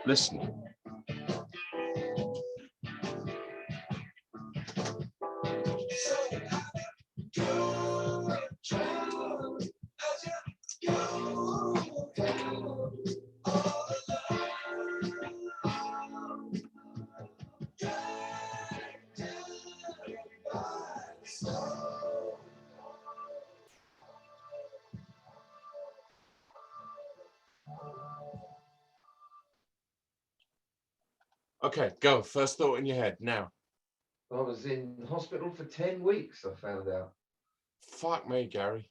Listen. Okay, go. First thought in your head now. I was in hospital for 10 weeks, I found out. Fuck me, Gary.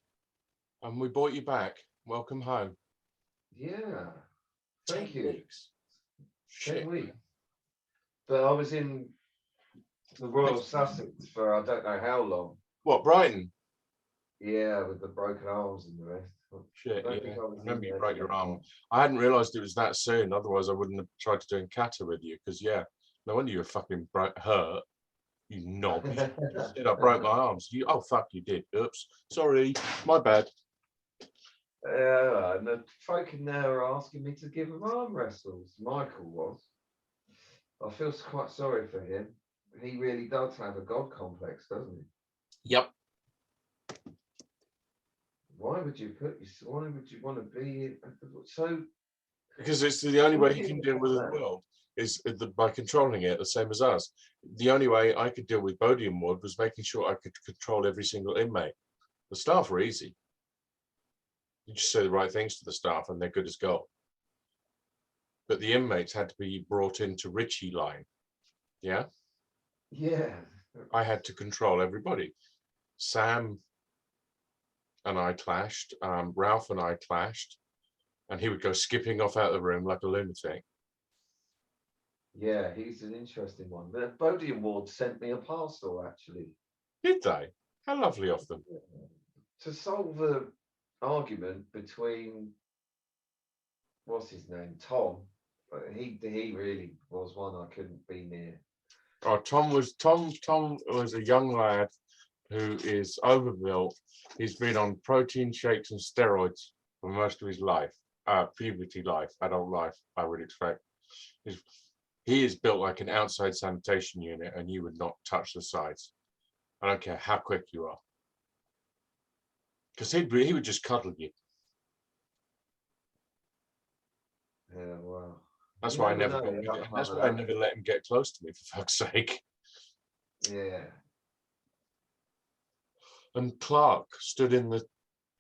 And we brought you back. Welcome home. Yeah. Thank 10 you. weeks. 10 Shit. weeks. But I was in the Royal Sussex for I don't know how long. What, Brighton? Yeah, with the broken arms and the rest. Shit, I don't yeah. think I was in Remember you there broke for your that arm. long. I hadn't realised it was that soon. Otherwise, I wouldn't have tried to do Encatter with you. Because, yeah, no wonder you were fucking hurt. You knob. You just said I broke my arms. Oh, fuck, you did. Oops. Sorry. My bad. And the folk in there are asking me to give them arm wrestles. Michael was. I feel quite sorry for him. He really does have a god complex, doesn't he? Yep. Why would you want to be so? Because it's the only way he can deal with the world is by controlling it, the same as us. The only way I could deal with Bodiam Ward was making sure I could control every single inmate. The staff were easy. You just say the right things to the staff and they're good as gold. But the inmates had to be brought into Richie line. Yeah? Yeah. I had to control everybody. Sam and I clashed. Ralph and I clashed. And he would go skipping off out of the room like a lunatic. Yeah, he's an interesting one. The Bodiam Ward sent me a parcel, actually. Did they? How lovely of them. To solve the argument between, what's his name, Tom. He really was one I couldn't be near. Oh, Tom was a young lad who is overbuilt. He's been on protein shakes and steroids for most of his life, puberty life, adult life, I would expect. He is built like an outside sanitation unit, and you would not touch the sides. I don't care how quick you are, because he would just cuddle you. Yeah, wow. That's You why I never never. know. That's why I never let him get close to me, for fuck's sake. Yeah. And Clark stood in the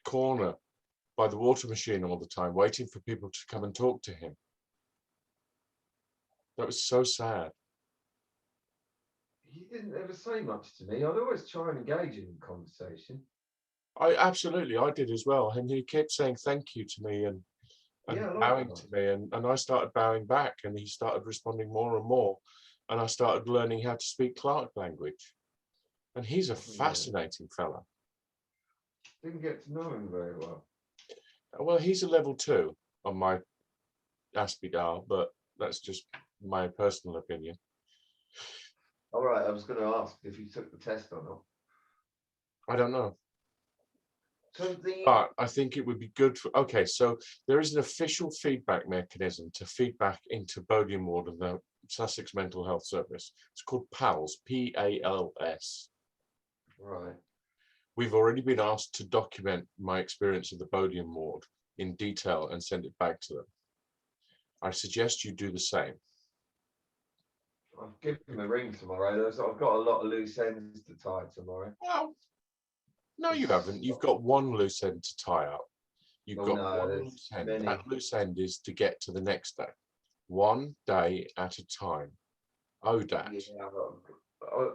corner by the water machine all the time, waiting for people to come and talk to him. That was so sad. He didn't ever say much to me. I'd always try and engage in conversation. I did as well. And he kept saying thank you to me and Yeah, I like bowing that. to me. And I started bowing back and he started responding more and more. And I started learning how to speak Clark language. And he's a fascinating fella. Didn't get to know him very well. Well, he's a level 2 on my Aspidal, but that's just my personal opinion. All right, I was going to ask if you took the test or not. I don't know. So But I think it would be good for, okay, so there is an official feedback mechanism to feedback into Bodiam Ward and Sussex Mental Health Service. It's called PALS, PALS. Right. We've already been asked to document my experience of the Bodiam ward in detail and send it back to them. I suggest you do the same. I'll give him a ring tomorrow. I've got a lot of loose ends to tie tomorrow. Well, no, you haven't. You've got one loose end to tie up. You've Oh, got no, one there's loose end. many. That loose end is to get to the next day. One day at a time. ODAT. Yeah,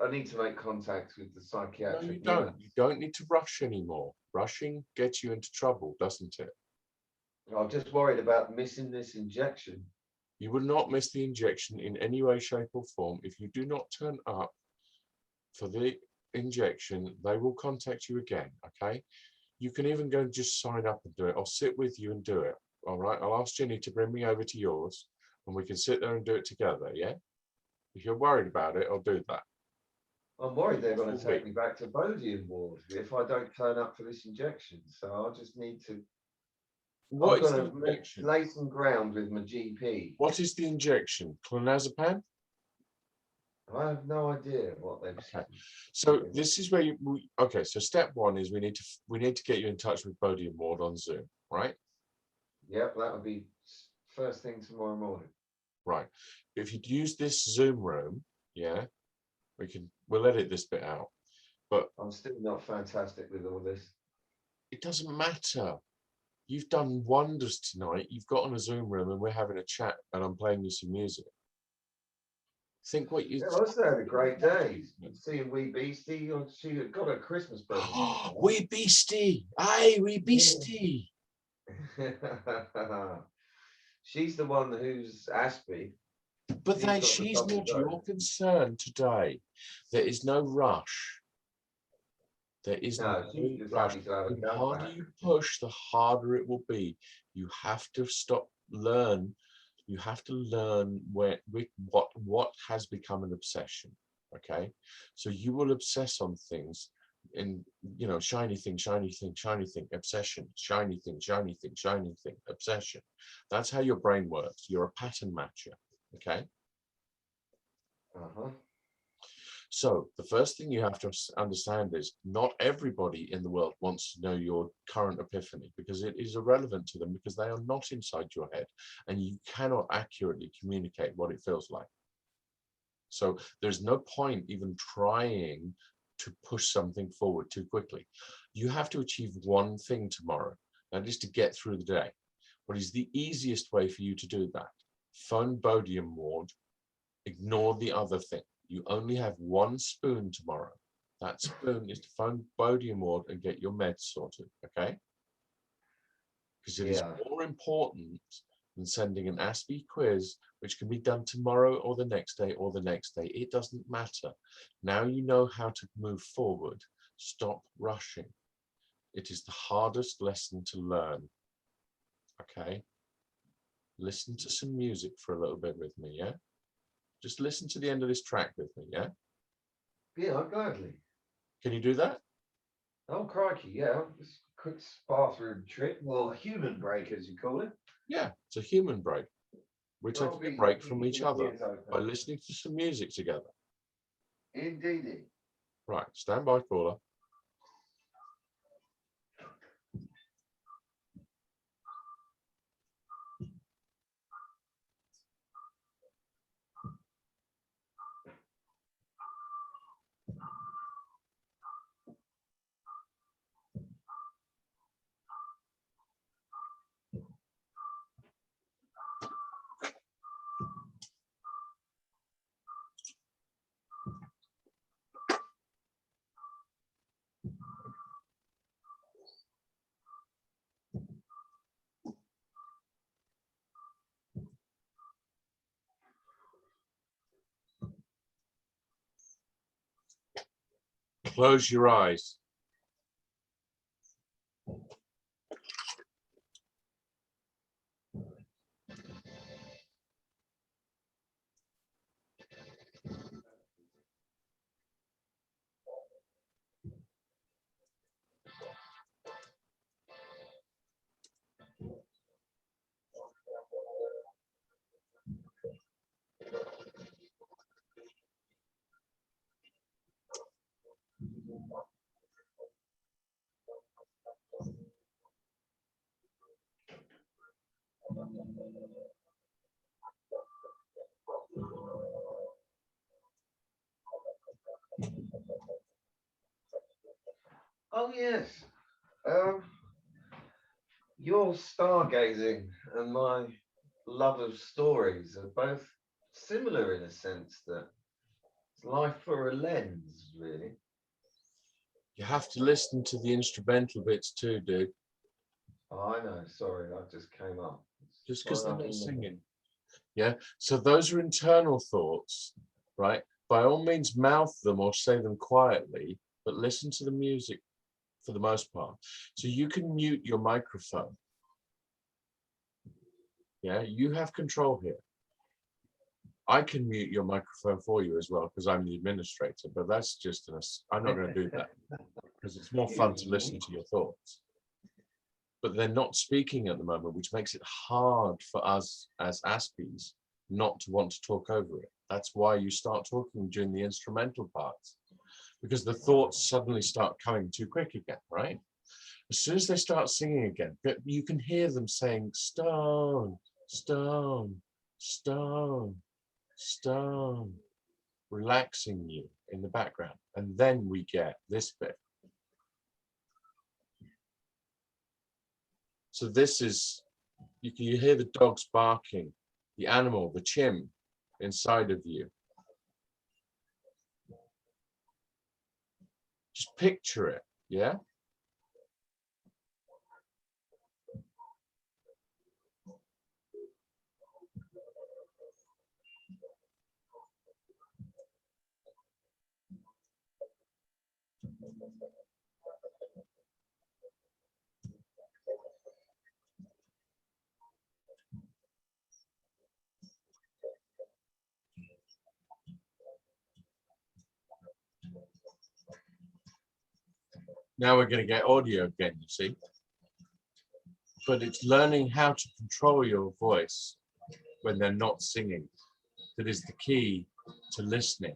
I need to make contact with the No, psychiatric. you don't. nurse. You don't need to rush anymore. Rushing gets you into trouble, doesn't it? I'm just worried about missing this injection. You will not miss the injection in any way, shape, or form. If you do not turn up for the injection, they will contact you again. Okay? You can even go and just sign up and do it. I'll sit with you and do it. All right? I'll ask Jenny to bring me over to yours, and we can sit there and do it together. Yeah? If you're worried about it, I'll do that. I'm worried they're going to Full take me back to Bodiam ward if I don't turn up for this injection. So I'll just need to. What I'm is going the to injection? lay some ground with my GP. What is the injection? Clonazepam? I have no idea what they've Okay. said. So this is where okay. So step one is we need to get you in touch with Bodiam ward on Zoom, right? Yep, that would be first thing tomorrow morning. Right. If you'd use this Zoom room, yeah, we'll edit this bit out. But I'm still not fantastic with all this. it doesn't matter. You've done wonders tonight. You've got on a Zoom room and we're having a chat and I'm playing you some music. Think what you Yeah, I also had a great day. Seeing Wee Beastie. She got a Christmas present. Wee Beastie. Aye, Wee Beastie. She's the one who's Aspie. But He's got the she's double not dose. your concern today. There is no rush. There is No, no she's just rush. happy to have a The gun harder back. you push, the harder it will be. You have to learn. You have to learn what has become an obsession. Okay, so you will obsess on things, in shiny thing, shiny thing, shiny thing, obsession, shiny thing, shiny thing, shiny thing, obsession. That's how your brain works. You're a pattern matcher. Okay. Uh-huh. So the first thing you have to understand is not everybody in the world wants to know your current epiphany because it is irrelevant to them because they are not inside your head and you cannot accurately communicate what it feels like. So there's no point even trying to push something forward too quickly. You have to achieve one thing tomorrow, that is to get through the day. What is the easiest way for you to do that? Phone Bodiam ward, ignore the other thing. You only have one spoon tomorrow. That spoon is to phone Bodiam ward and get your meds sorted, okay? Because it is more important than sending an Aspie quiz, which can be done tomorrow or the next day or the next day. It doesn't matter. Now you know how to move forward. Stop rushing. It is the hardest lesson to learn, okay? Listen to some music for a little bit with me, yeah? Just listen to the end of this track with me, yeah? Yeah, gladly. Can you do that? Oh, crikey, yeah. Just a quick bathroom trip. Well, human break, as you call it. Yeah, it's a human break. We're I'll taking a be break from each keeping other ears open. by listening to some music together. Indeedy. Right, stand by, caller. Close your eyes. Oh yes. Um, your stargazing and my love of stories are both similar in a sense that it's life for a lens, really. You have to listen to the instrumental bits too, dude. Oh, I know. Sorry, I just came up. Just because they're Right up not in the- singing. Yeah. So those are internal thoughts, right? By all means, mouth them or say them quietly, but listen to the music for the most part. So you can mute your microphone. Yeah, you have control here. I can mute your microphone for you as well because I'm the administrator, but that's just I'm not going to do that because it's more fun to listen to your thoughts. But they're not speaking at the moment, which makes it hard for us as Aspies not to want to talk over it. That's why you start talking during the instrumental parts, because the thoughts suddenly start coming too quick again, right? As soon as they start singing again, you can hear them saying stone, stone, stone, stone, relaxing you in the background. And then we get this bit. So this is, you hear the dogs barking, the animal, the chim inside of you. Just picture it, yeah? Now we're going to get audio again, you see. But it's learning how to control your voice when they're not singing that is the key to listening.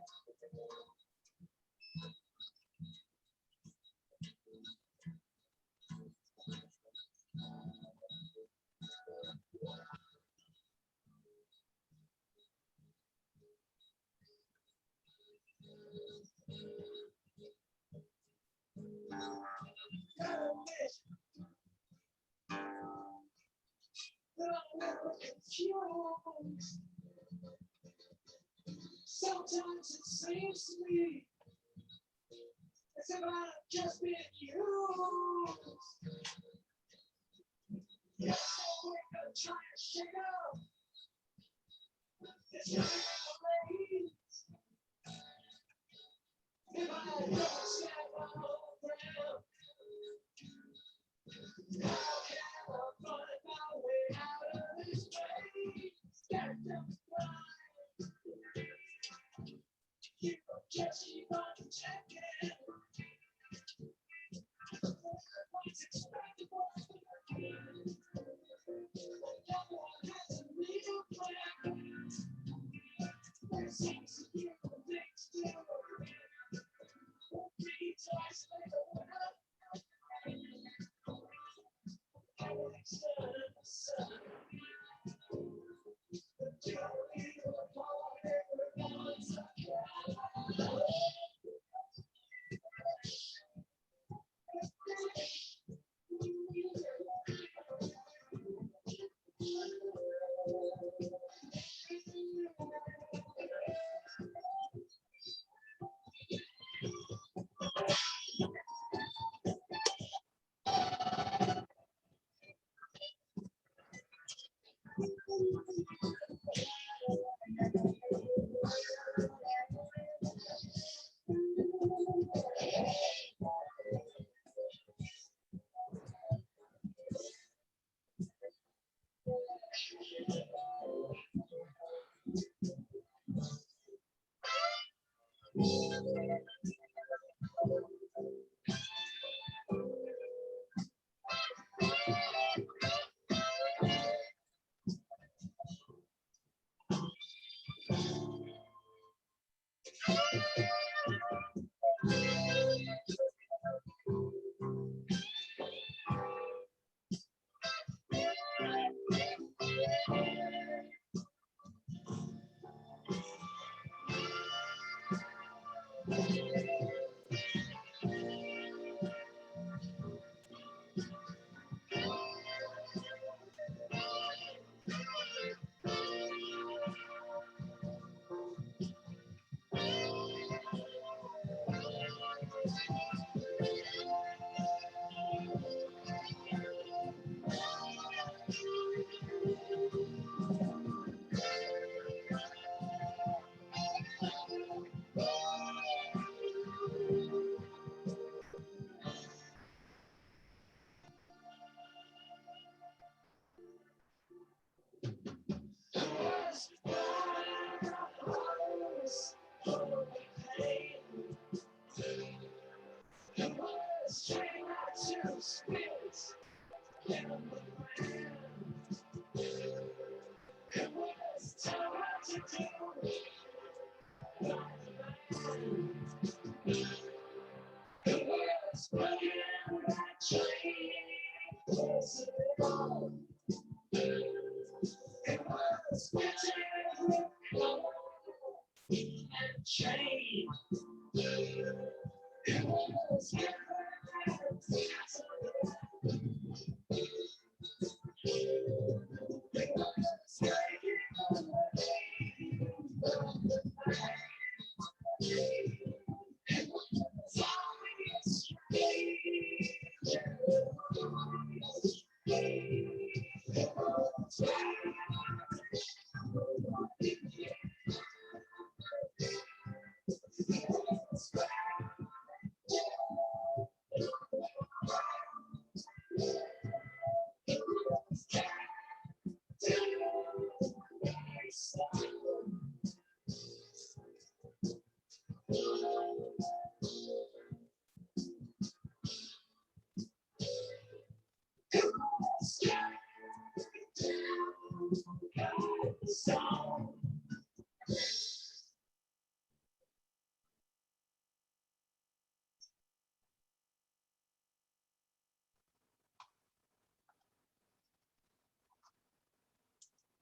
Sometimes it seems to me as if I've just been used. Yeah, so we're gonna try and shake up this memories. If I don't stand my own ground, how can I find my way out of this place? Gotta just find. Just keep on checking. What's expected was no one has a real plan. There seems to be things to do. Three times later, I will extend the sun. Do you apart once again?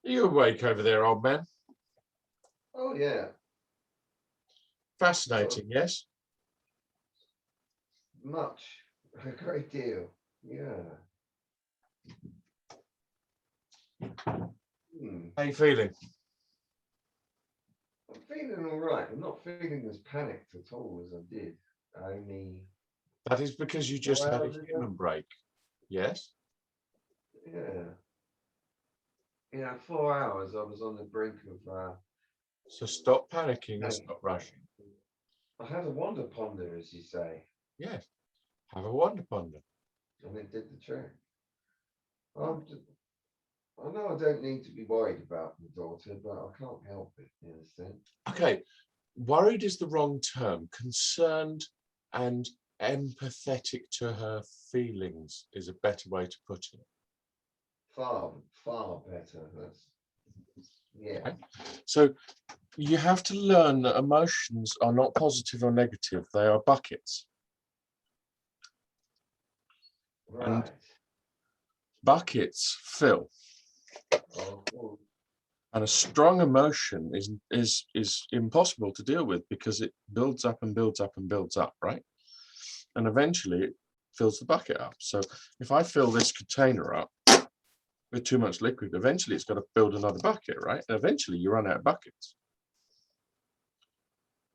Are you awake over there, old man? Oh yeah, Fascinating, yes? much, a great deal. Yeah. How you feeling? I'm feeling all right. I'm not feeling as panicked at all as I did. Only, That is because you just had a hours ago. human break. Yes? Yeah. Yeah, 4 hours I was on the brink of, So stop panicking no, and stop rushing. I had a wonder ponder, as you say, Yes. Have a wonder ponder. and it did the trick. I know I don't need to be worried about my daughter, but I can't help it in a sense. Okay. Worried is the wrong term. Concerned and empathetic to her feelings is a better way to put it. Far, far better. That's, yeah. Okay. So you have to learn that emotions are not positive or negative. They are buckets. Right. Buckets fill. Oh, cool. And a strong emotion is impossible to deal with because it builds up and builds up and builds up, right? And eventually it fills the bucket up. So if I fill this container up with too much liquid, eventually it's got to build another bucket, right? And eventually you run out of buckets.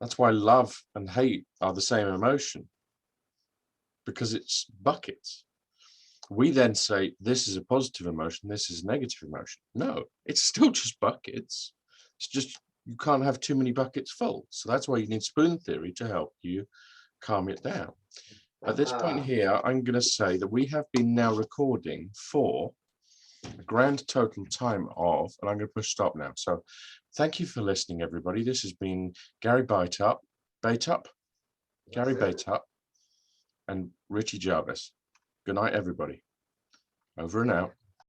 That's why love and hate are the same emotion, because it's buckets. We then say, this is a positive emotion, this is a negative emotion. No, it's still just buckets. It's just you can't have too many buckets full. So that's why you need spoon theory to help you calm it down. At this point here, I'm going to say that we have been now recording for a grand total time of, and I'm going to push stop now. So thank you for listening, everybody. This has been Gary Baitup, Gary Baitup, and Richie Jarvis. Good night, everybody. Over and out.